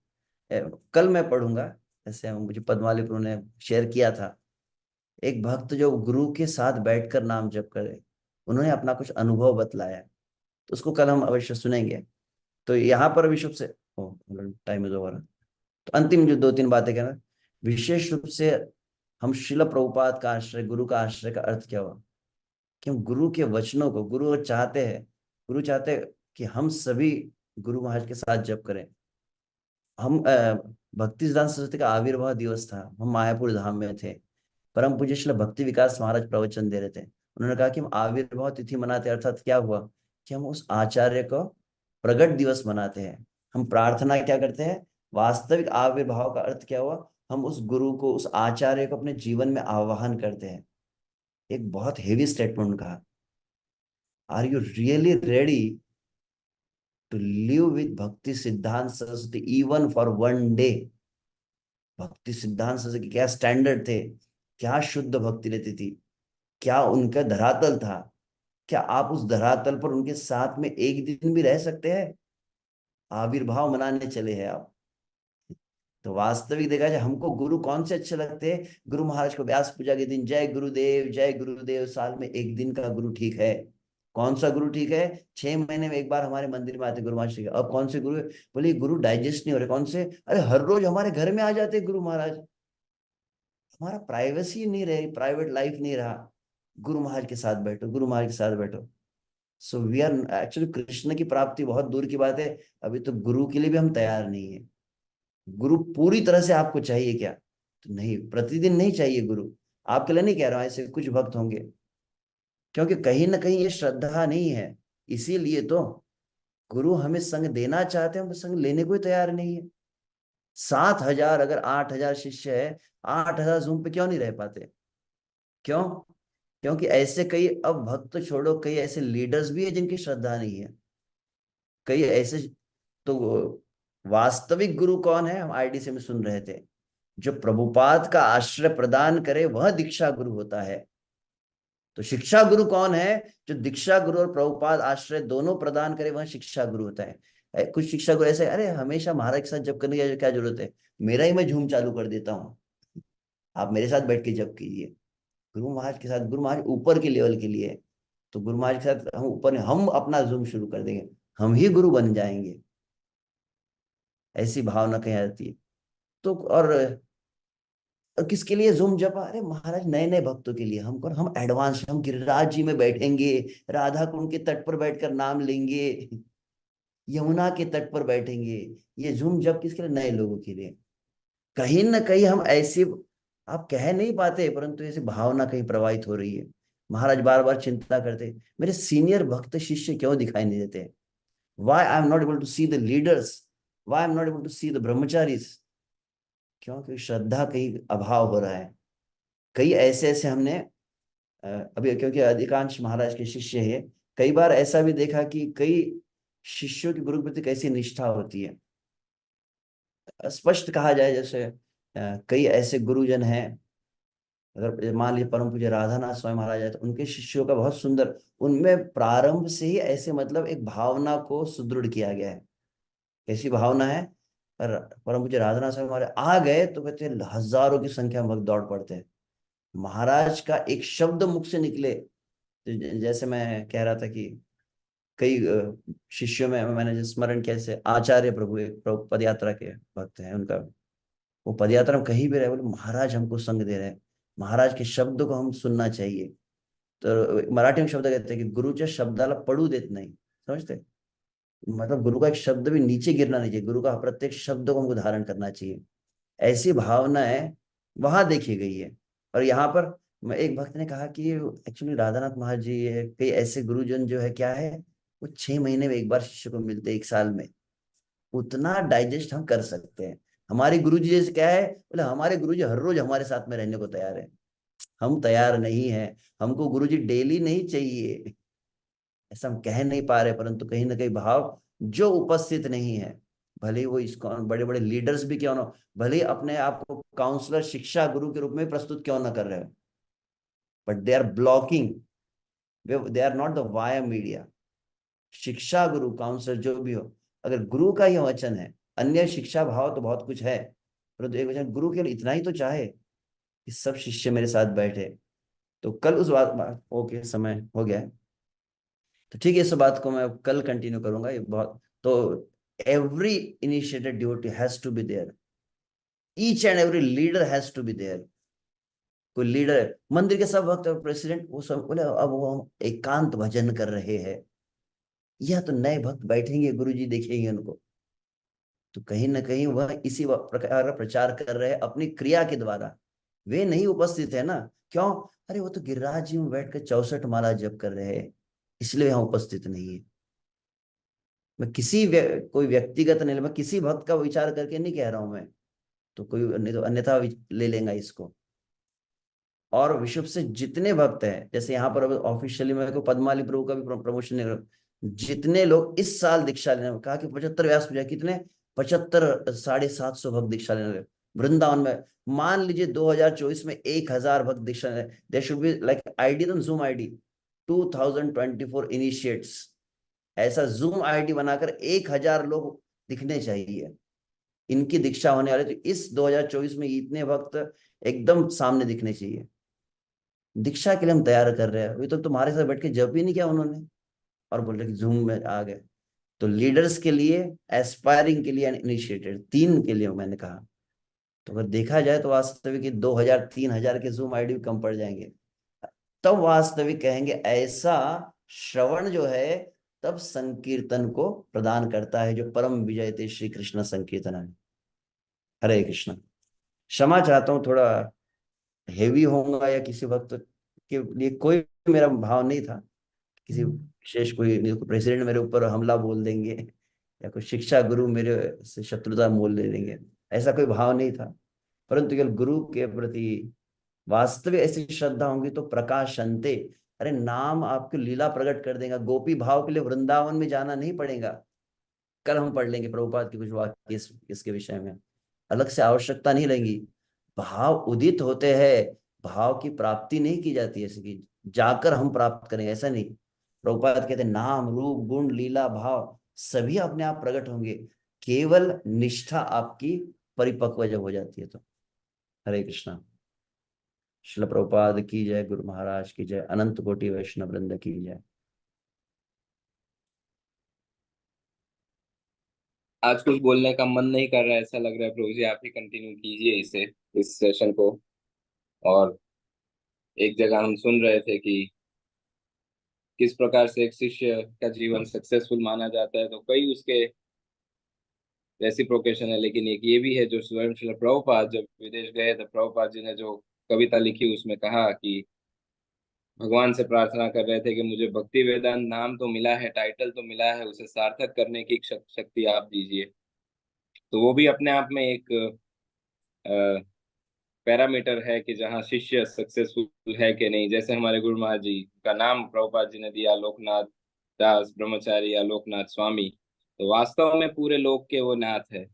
कल मैं पढ़ूंगा, जैसे मुझे पद्मावली प्रभु ने शेयर किया था, एक भक्त जो गुरु के साथ बैठकर नाम जप करे, उन्होंने अपना कुछ अनुभव बतलाया, तो उसको कल हम अवश्य सुनेंगे। तो यहाँ पर विशुभ से, ओ टाइम इज ओवर। तो अंतिम जो 2-3 बातें कहना, विशेष रूप से हम शिल प्रभुपाद का आश्रय, गुरु का आश्रय का अर्थ क्या हुआ? कि हम गुरु के वचनों को, गुरु चाहते हैं, गुरु चाहते हैं कि हम सभी गुरु महाराज के साथ जप करें। हम भक्ति सिद्धांत सरस्वती का आविर्भाव दिवस था, हम मायापुर धाम में थे, परम पूज्य श्री भक्ति विकास महाराज प्रवचन दे रहे थे। उन्होंने कहा कि हम आविर्भाव तिथि मनाते, अर्थात क्या हुआ कि हम उस आचार्य को प्रगट दिवस मनाते हैं। हम प्रार्थना क्या करते हैं? वास्तविक आविर्भाव का अर्थ क्या हुआ? हम उस गुरु को, उस आचार्य को अपने जीवन में आवाहन करते हैं। एक बहुत हेवी स्टेटमेंट कहा, are you really ready to live with Bhakti Siddhanta Saraswati even for one day? Bhakti Siddhanta Saraswati के क्या स्टैंडर्ड थे, क्या शुद्ध भक्ति रहती थी, क्या उनका धरातल था। क्या आप उस धरातल पर उनके साथ में एक दिन भी रह सकते हैं? आविर्भाव मनाने चले हैं आप। तो वास्तविक देखा जाए हमको गुरु कौन से अच्छे लगते हैं? गुरु महाराज को व्यास पूजा के दिन जय गुरुदेव जय गुरुदेव, साल में एक दिन का गुरु ठीक है। कौन सा गुरु ठीक है? 6 महीने में एक बार हमारे मंदिर में आते गुरु महाराज ठीक है। अब कौन से गुरु है? बोले गुरु डाइजेस्ट नहीं हो रहे। कौन से? अरे हर रोज हमारे घर में आ जाते गुरु महाराज। हमारा प्राइवेसी नहीं रही, प्राइवेट लाइफ नहीं रहा। गुरु महाराज के साथ बैठो, गुरु महाराज के साथ बैठो। So we are actually, Krishna की प्राप्ति बहुत दूर की बात है, अभी तो गुरु के लिए भी हम तैयार नहीं है। गुरु पूरी तरह से आपको चाहिए क्या? तो नहीं, प्रतिदिन नहीं चाहिए गुरु। आपके लिए नहीं कह रहा हूं, ऐसे कुछ भक्त होंगे, क्योंकि कहीं ना कहीं ये श्रद्धा नहीं है। इसीलिए तो गुरु हमें संग देना चाहते हैं, हम संग लेने को ही तैयार नहीं है। 7,000 अगर 8,000 शिष्य है, 8,000 जूम पे क्यों नहीं रह पाते? क्यों? क्योंकि ऐसे कई, अब भक्त तो छोड़ो, कई ऐसे लीडर्स भी है जिनकी श्रद्धा नहीं है। कई ऐसे, तो वास्तविक गुरु कौन है? हम आईडीसी में सुन रहे थे, जो प्रभुपाद का आश्रय प्रदान करे वह दीक्षा गुरु होता है। तो शिक्षा गुरु कौन है? जो दीक्षा गुरु और प्रभुपाद आश्रय दोनों प्रदान करे वह शिक्षा गुरु होता है। कुछ शिक्षा गुरु ऐसे, अरे हमेशा महाराज के साथ जप करने की क्या जरूरत है, मेरा ही मैं झूम चालू कर देता हूँ, आप मेरे साथ बैठ के जप कीजिए। गुरु महाराज के साथ, गुरु महाराज ऊपर के लेवल के लिए है, तो गुरु महाराज के साथ हम ऊपर, हम अपना जूम शुरू कर देंगे, हम ही गुरु बन जाएंगे। ऐसी भावना कहीं आती है। तो और किसके लिए जूम जपा? अरे महाराज नए नए भक्तों के लिए। हम एडवांस, हम गिरिराज जी में बैठेंगे, राधा कुंड के तट पर बैठकर नाम लेंगे, यमुना के तट पर बैठेंगे। ये जूम जप किसके लिए? नए लोगों के लिए। कहीं ना कहीं हम ऐसे, आप कह नहीं पाते, परंतु ऐसी भावना कहीं प्रवाहित हो रही है। महाराज बार बार चिंता करते, मेरे सीनियर भक्त शिष्य क्यों दिखाई नहीं देते? Why I am not able to see the leaders, why I am not able to see the brahmacharis? क्योंकि श्रद्धा कहीं अभाव हो रहा है। कई ऐसे ऐसे हमने अभी, क्योंकि अधिकांश महाराज के शिष्य है, कई बार ऐसा भी देखा कि कई शिष्यों की गुरु के प्रति कैसी निष्ठा होती है। स्पष्ट कहा जाए, जैसे कई ऐसे गुरुजन हैं, अगर मान लीजिए परम पूज्य राधानाथ स्वामी महाराज है, तो उनके शिष्यों का बहुत सुंदर, उनमें प्रारंभ से ही ऐसे मतलब एक भावना को सुदृढ़ किया गया है। कैसी भावना है? पर परम पूज्य राधानाथ स्वामी महाराज आ गए तो कहते हैं हजारों की संख्या में भक्त दौड़ पड़ते हैं। महाराज का एक शब्द मुख से निकले, तो जैसे मैं कह रहा था कि कई शिष्यों में मैंने जो स्मरण किया, जैसे आचार्य प्रभु, एक प्रभु पद यात्रा के भक्त हैं, उनका वो पद यात्रा में कहीं भी रहे, बोले महाराज हमको संग दे रहे हैं, महाराज के शब्द को हम सुनना चाहिए। तो मराठी में शब्द कहते हैं कि गुरुच्या शब्दाला पडू देत नाही, समझते? मतलब गुरु का एक शब्द भी नीचे गिरना नहीं चाहिए, गुरु का प्रत्येक शब्द को हमको धारण करना चाहिए। ऐसी भावना है, वहां देखी गई है। और यहाँ पर मैं, एक भक्त ने कहा कि एक्चुअली राधानाथ महाराज जी कई ऐसे गुरुजन जो है, क्या है, वो 6 महीने में एक बार शिष्य को मिलते, एक साल में उतना डाइजेस्ट हम कर सकते हैं। हमारे गुरुजी जैसे क्या है, बोले हमारे गुरुजी हर रोज हमारे साथ में रहने को तैयार है। हम तैयार नहीं है, हमको गुरुजी डेली नहीं चाहिए। ऐसा हम कह नहीं पा रहे, परंतु कहीं ना कहीं भाव जो उपस्थित नहीं है, भले ही वो इसको बड़े बड़े लीडर्स भी क्यों ना, भले ही अपने आप को काउंसलर शिक्षा गुरु के रूप में प्रस्तुत क्यों ना कर रहे हो, but they are blocking, they are not the via media. शिक्षा गुरु काउंसलर जो भी हो, अगर गुरु का ही वचन है, अन्य शिक्षा भाव तो बहुत कुछ है, परंतु एक वचन गुरु केवल इतना ही तो चाहे कि सब शिष्य मेरे साथ बैठे। तो कल उस बात, ओके समय हो गया है, तो ठीक है, इस बात को मैं कल कंटिन्यू करूंगा। ये बहुत, तो every initiated devotee has to be there, each and every leader has to be there. कोई लीडर है, मंदिर के सब वक्त प्रेसिडेंट, वो सब बोले अब वो हम एकांत भजन कर रहे हैं, या तो नए भक्त बैठेंगे, गुरुजी देखेंगे उनको, तो कहीं ना कहीं वह इसी प्रकार का प्रचार कर रहे हैं अपनी क्रिया के द्वारा। वे नहीं उपस्थित है ना, क्यों? अरे वो तो गिरिराज जी में बैठकर 64 माला जप कर रहे हैं, इसलिए यहाँ उपस्थित नहीं है। मैं कोई व्यक्तिगत नहीं, मैं किसी भक्त का विचार करके नहीं कह रहा हूं मैं, तो कोई नहीं तो अन्यथा ले लेगा इसको। और विश्व से जितने भक्त हैं, जैसे यहाँ पर ऑफिशियली मैं को पद्माली प्रभु का भी प्रमोशन नहीं कर रहा, जितने लोग इस साल दीक्षा लेने, कहा कि 75 व्यास पूजा, कितने 75 750 भक्त दीक्षा लेने लगे वृंदावन में। मान लीजिए 2024 में 1,000 भक्त दीक्षा लेने, there should be like ID, zoom ID 2024 initiates, ऐसा जूम आईडी बनाकर 1,000 लोग दिखने चाहिए। इनकी दीक्षा होने वाले तो इस 2024 में इतने भक्त एकदम सामने दिखने चाहिए। दीक्षा के लिए हम तैयार कर रहे हैं, अभी तो तुम्हारे साथ बैठ के जप ही नहीं किया उन्होंने, और बोल रहे कि जूम में आ गए। तो लीडर्स के लिए, एस्पायरिंग के लिए एंड इनिशिएटेड, तीन के लिए मैंने कहा। तो अगर देखा जाए तो वास्तविक 2,000 3,000 के जूम आईडी कम पड़ जाएंगे। तब वास्तविक कहेंगे ऐसा श्रवण जो है तब संकीर्तन को प्रदान करता है, जो परम विजय थे श्री कृष्ण संकीर्तन है। हरे कृष्ण। क्षमा चाहता हूँ, थोड़ा हेवी होऊंगा या किसी वक्त के लिए कोई मेरा भाव नहीं था, किसी विशेष कोई प्रेसिडेंट मेरे ऊपर हमला बोल देंगे या कोई शिक्षा गुरु मेरे से शत्रुता मोल ले लेंगे, ऐसा कोई भाव नहीं था। परंतु केवल गुरु के प्रति वास्तविक ऐसी श्रद्धा होंगी तो प्रकाशंते, अरे नाम आपकी लीला प्रकट कर देगा। गोपी भाव के लिए वृंदावन में जाना नहीं पड़ेगा। कल हम पढ़ लेंगे प्रभुपाद की कुछ वाक्य इसके विषय में, अलग से आवश्यकता नहीं रहेगी। भाव उदित होते हैं, भाव की प्राप्ति नहीं की जाती है, ऐसे कि जाकर हम प्राप्त करेंगे, ऐसा नहीं। प्रभुपाद कहते हैं नाम रूप गुण लीला भाव सभी अपने आप प्रकट होंगे, केवल निष्ठा आपकी परिपक्व जब हो जाती है तो। हरे कृष्णा। श्रील प्रभुपाद की जय, गुरु महाराज की जय, अनंत कोटि वैष्णव वृंद की जय। आज कुछ बोलने का मन नहीं कर रहा है, ऐसा लग रहा है प्रभु जी आप ही कंटिन्यू कीजिए इसे, इस सेशन को। और एक जगह हम सुन रहे थे कि किस प्रकार से एक शिष्य का जीवन सक्सेसफुल माना जाता है, तो कई उसके रेसिप्रोकेशन है, लेकिन एक ये भी है जो स्वयं श्रील प्रभुपाद जब विदेश गए तो प्रभुपाद जी ने जो कविता लिखी उसमें कहा कि भगवान से प्रार्थना कर रहे थे कि मुझे भक्ति वेदांत नाम तो मिला है, टाइटल तो मिला है, उसे सार्थक करने की शक्ति आप दीजिए। तो वो भी अपने आप में एक पैरामीटर है कि जहाँ शिष्य सक्सेसफुल है कि नहीं। जैसे हमारे गुरु महाराज जी का नाम प्रभुपाद जी ने दिया लोकनाथ दास ब्रह्मचारी या लोकनाथ स्वामी, तो वास्तव में पूरे लोक के वो नाथ है।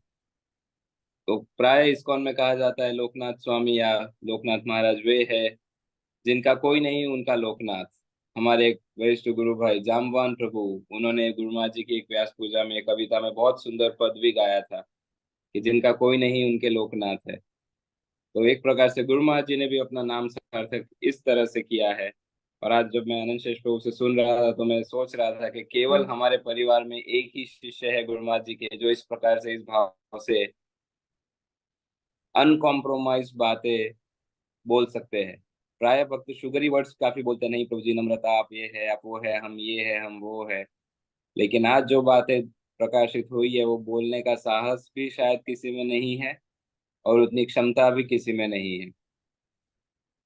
तो प्राय इस्कॉन में कहा जाता है लोकनाथ स्वामी या लोकनाथ महाराज वे है जिनका कोई नहीं उनका लोकनाथ। हमारे एक वरिष्ठ गुरु भाई जामवान प्रभु, उन्होंने गुरु महाराज जी की एक व्यास पूजा में कविता में बहुत सुंदर पद भी गाया था कि जिनका कोई नहीं उनके लोकनाथ है। तो एक प्रकार से गुरु महाराज जी ने भी अपना नाम सार्थक इस तरह से किया है। और आज जब मैं अनंत शेष प्रभु से सुन रहा था तो मैं सोच रहा था कि केवल हमारे परिवार में एक ही शिष्य है गुरु महाराज जी के जो इस प्रकार से इस भाव से अनकॉम्प्रोमाइज बातें बोल सकते हैं। प्राय भक्त शुगरी वर्ड्स काफी बोलते हैं, नहीं प्रभु जी नम्रता, आप ये है आप वो है, हम ये है हम वो है। लेकिन आज जो बातें प्रकाशित हुई है वो बोलने का साहस भी शायद किसी में नहीं है और उतनी क्षमता भी किसी में नहीं है।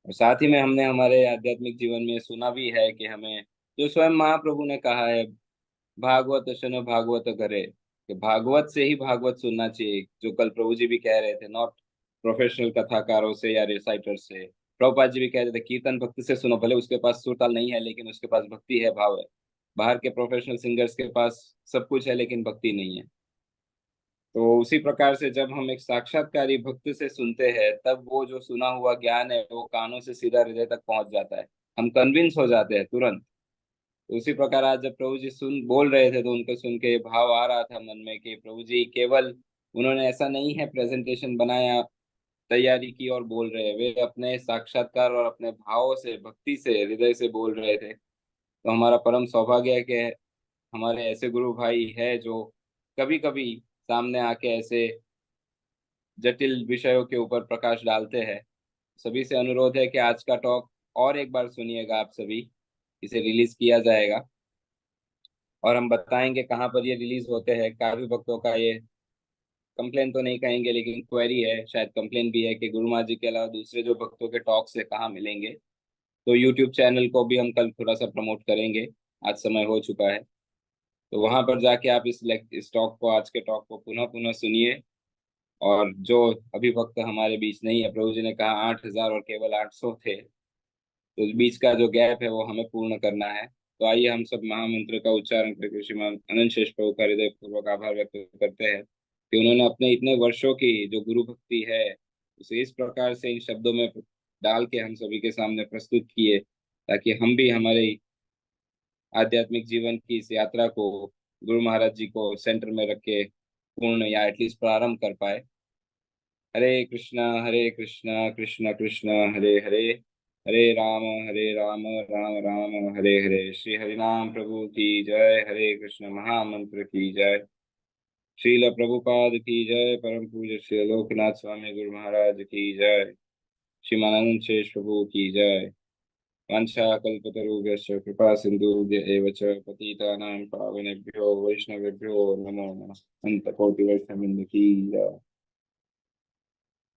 और साथ ही में हमने हमारे आध्यात्मिक जीवन में सुना भी है कि हमें जो स्वयं महाप्रभु ने कहा है भागवत सुनो भागवत करे, कि भागवत से ही भागवत सुनना चाहिए, जो कल प्रभु जी भी कह रहे थे, नॉट प्रोफेशनल कथाकारों से या रिसाइटर से। प्रभुपाद जी भी कह रहे थे कीर्तन भक्ति से सुनो, भले उसके पास सुर ताल नहीं है लेकिन उसके पास भक्ति है, भाव है। बाहर के प्रोफेशनल सिंगर्स के पास सब कुछ है लेकिन भक्ति नहीं है। तो उसी प्रकार से जब हम एक साक्षात्कारी भक्त से सुनते हैं तब वो जो सुना हुआ ज्ञान है वो कानों से सीधा हृदय तक पहुंच जाता है, हम कन्विंस हो जाते हैं तुरंत। तो उसी प्रकार आज जब प्रभु जी सुन बोल रहे थे तो उनको सुन के ये भाव आ रहा था मन में कि प्रभु जी केवल उन्होंने ऐसा नहीं है प्रेजेंटेशन बनाया, तैयारी की और बोल रहे हैं, वे अपने साक्षात्कार और अपने भावों से भक्ति से हृदय से बोल रहे थे। तो हमारा परम सौभाग्य है कि हमारे ऐसे गुरु भाई है जो कभी कभी सामने आके ऐसे जटिल विषयों के ऊपर प्रकाश डालते हैं। सभी से अनुरोध है कि आज का टॉक और एक बार सुनिएगा आप सभी, इसे रिलीज किया जाएगा और हम बताएंगे कहाँ पर ये रिलीज होते हैं। काफी भक्तों का ये कंप्लेन तो नहीं कहेंगे लेकिन क्वेरी है, शायद कंप्लेन भी है कि गुरु महाराज जी के अलावा दूसरे जो भक्तों के टॉक से कहाँ मिलेंगे। तो यूट्यूब चैनल को भी हम कल थोड़ा सा प्रमोट करेंगे, आज समय हो चुका है। तो वहां पर जाके आप इस टॉक को, आज के टॉक को पुनः पुनः सुनिए। और जो अभी भक्त हमारे बीच नहीं है, प्रभु जी ने कहा 8,000 और केवल 800 थे, तो बीच का जो गैप है वो हमें पूर्ण करना है। तो आइए हम सब महामंत्र का उच्चारण करके श्रीमान अनंत शेष प्रभु का हृदय पूर्वक आभार व्यक्त करते हैं कि उन्होंने अपने इतने वर्षों की जो गुरु भक्ति है उसे इस प्रकार से इन शब्दों में डाल के हम सभी के सामने प्रस्तुत किए, ताकि हम भी हमारे आध्यात्मिक जीवन की इस यात्रा को गुरु महाराज जी को सेंटर में रख के पूर्ण या एटलीस्ट प्रारंभ कर पाए। हरे कृष्णा कृष्ण कृष्ण हरे हरे, हरे राम राम राम हरे हरे। श्री हरिनाम प्रभु की जय। हरे कृष्ण महामंत्र की जय। श्रील प्रभुपाद की जय। परम पूज्य श्री लोकनाथ स्वामी गुरु महाराज की जय। श्रीमानंद शेष प्रभु की जय। वाञ्छाकल्पतरुभ्यश्च कृपा सिन्धुभ्य एव च पतितानां पावनेभ्यो वैष्णवेभ्यो नमो नमः। अनंत कोटि वैष्णववृंद की जय।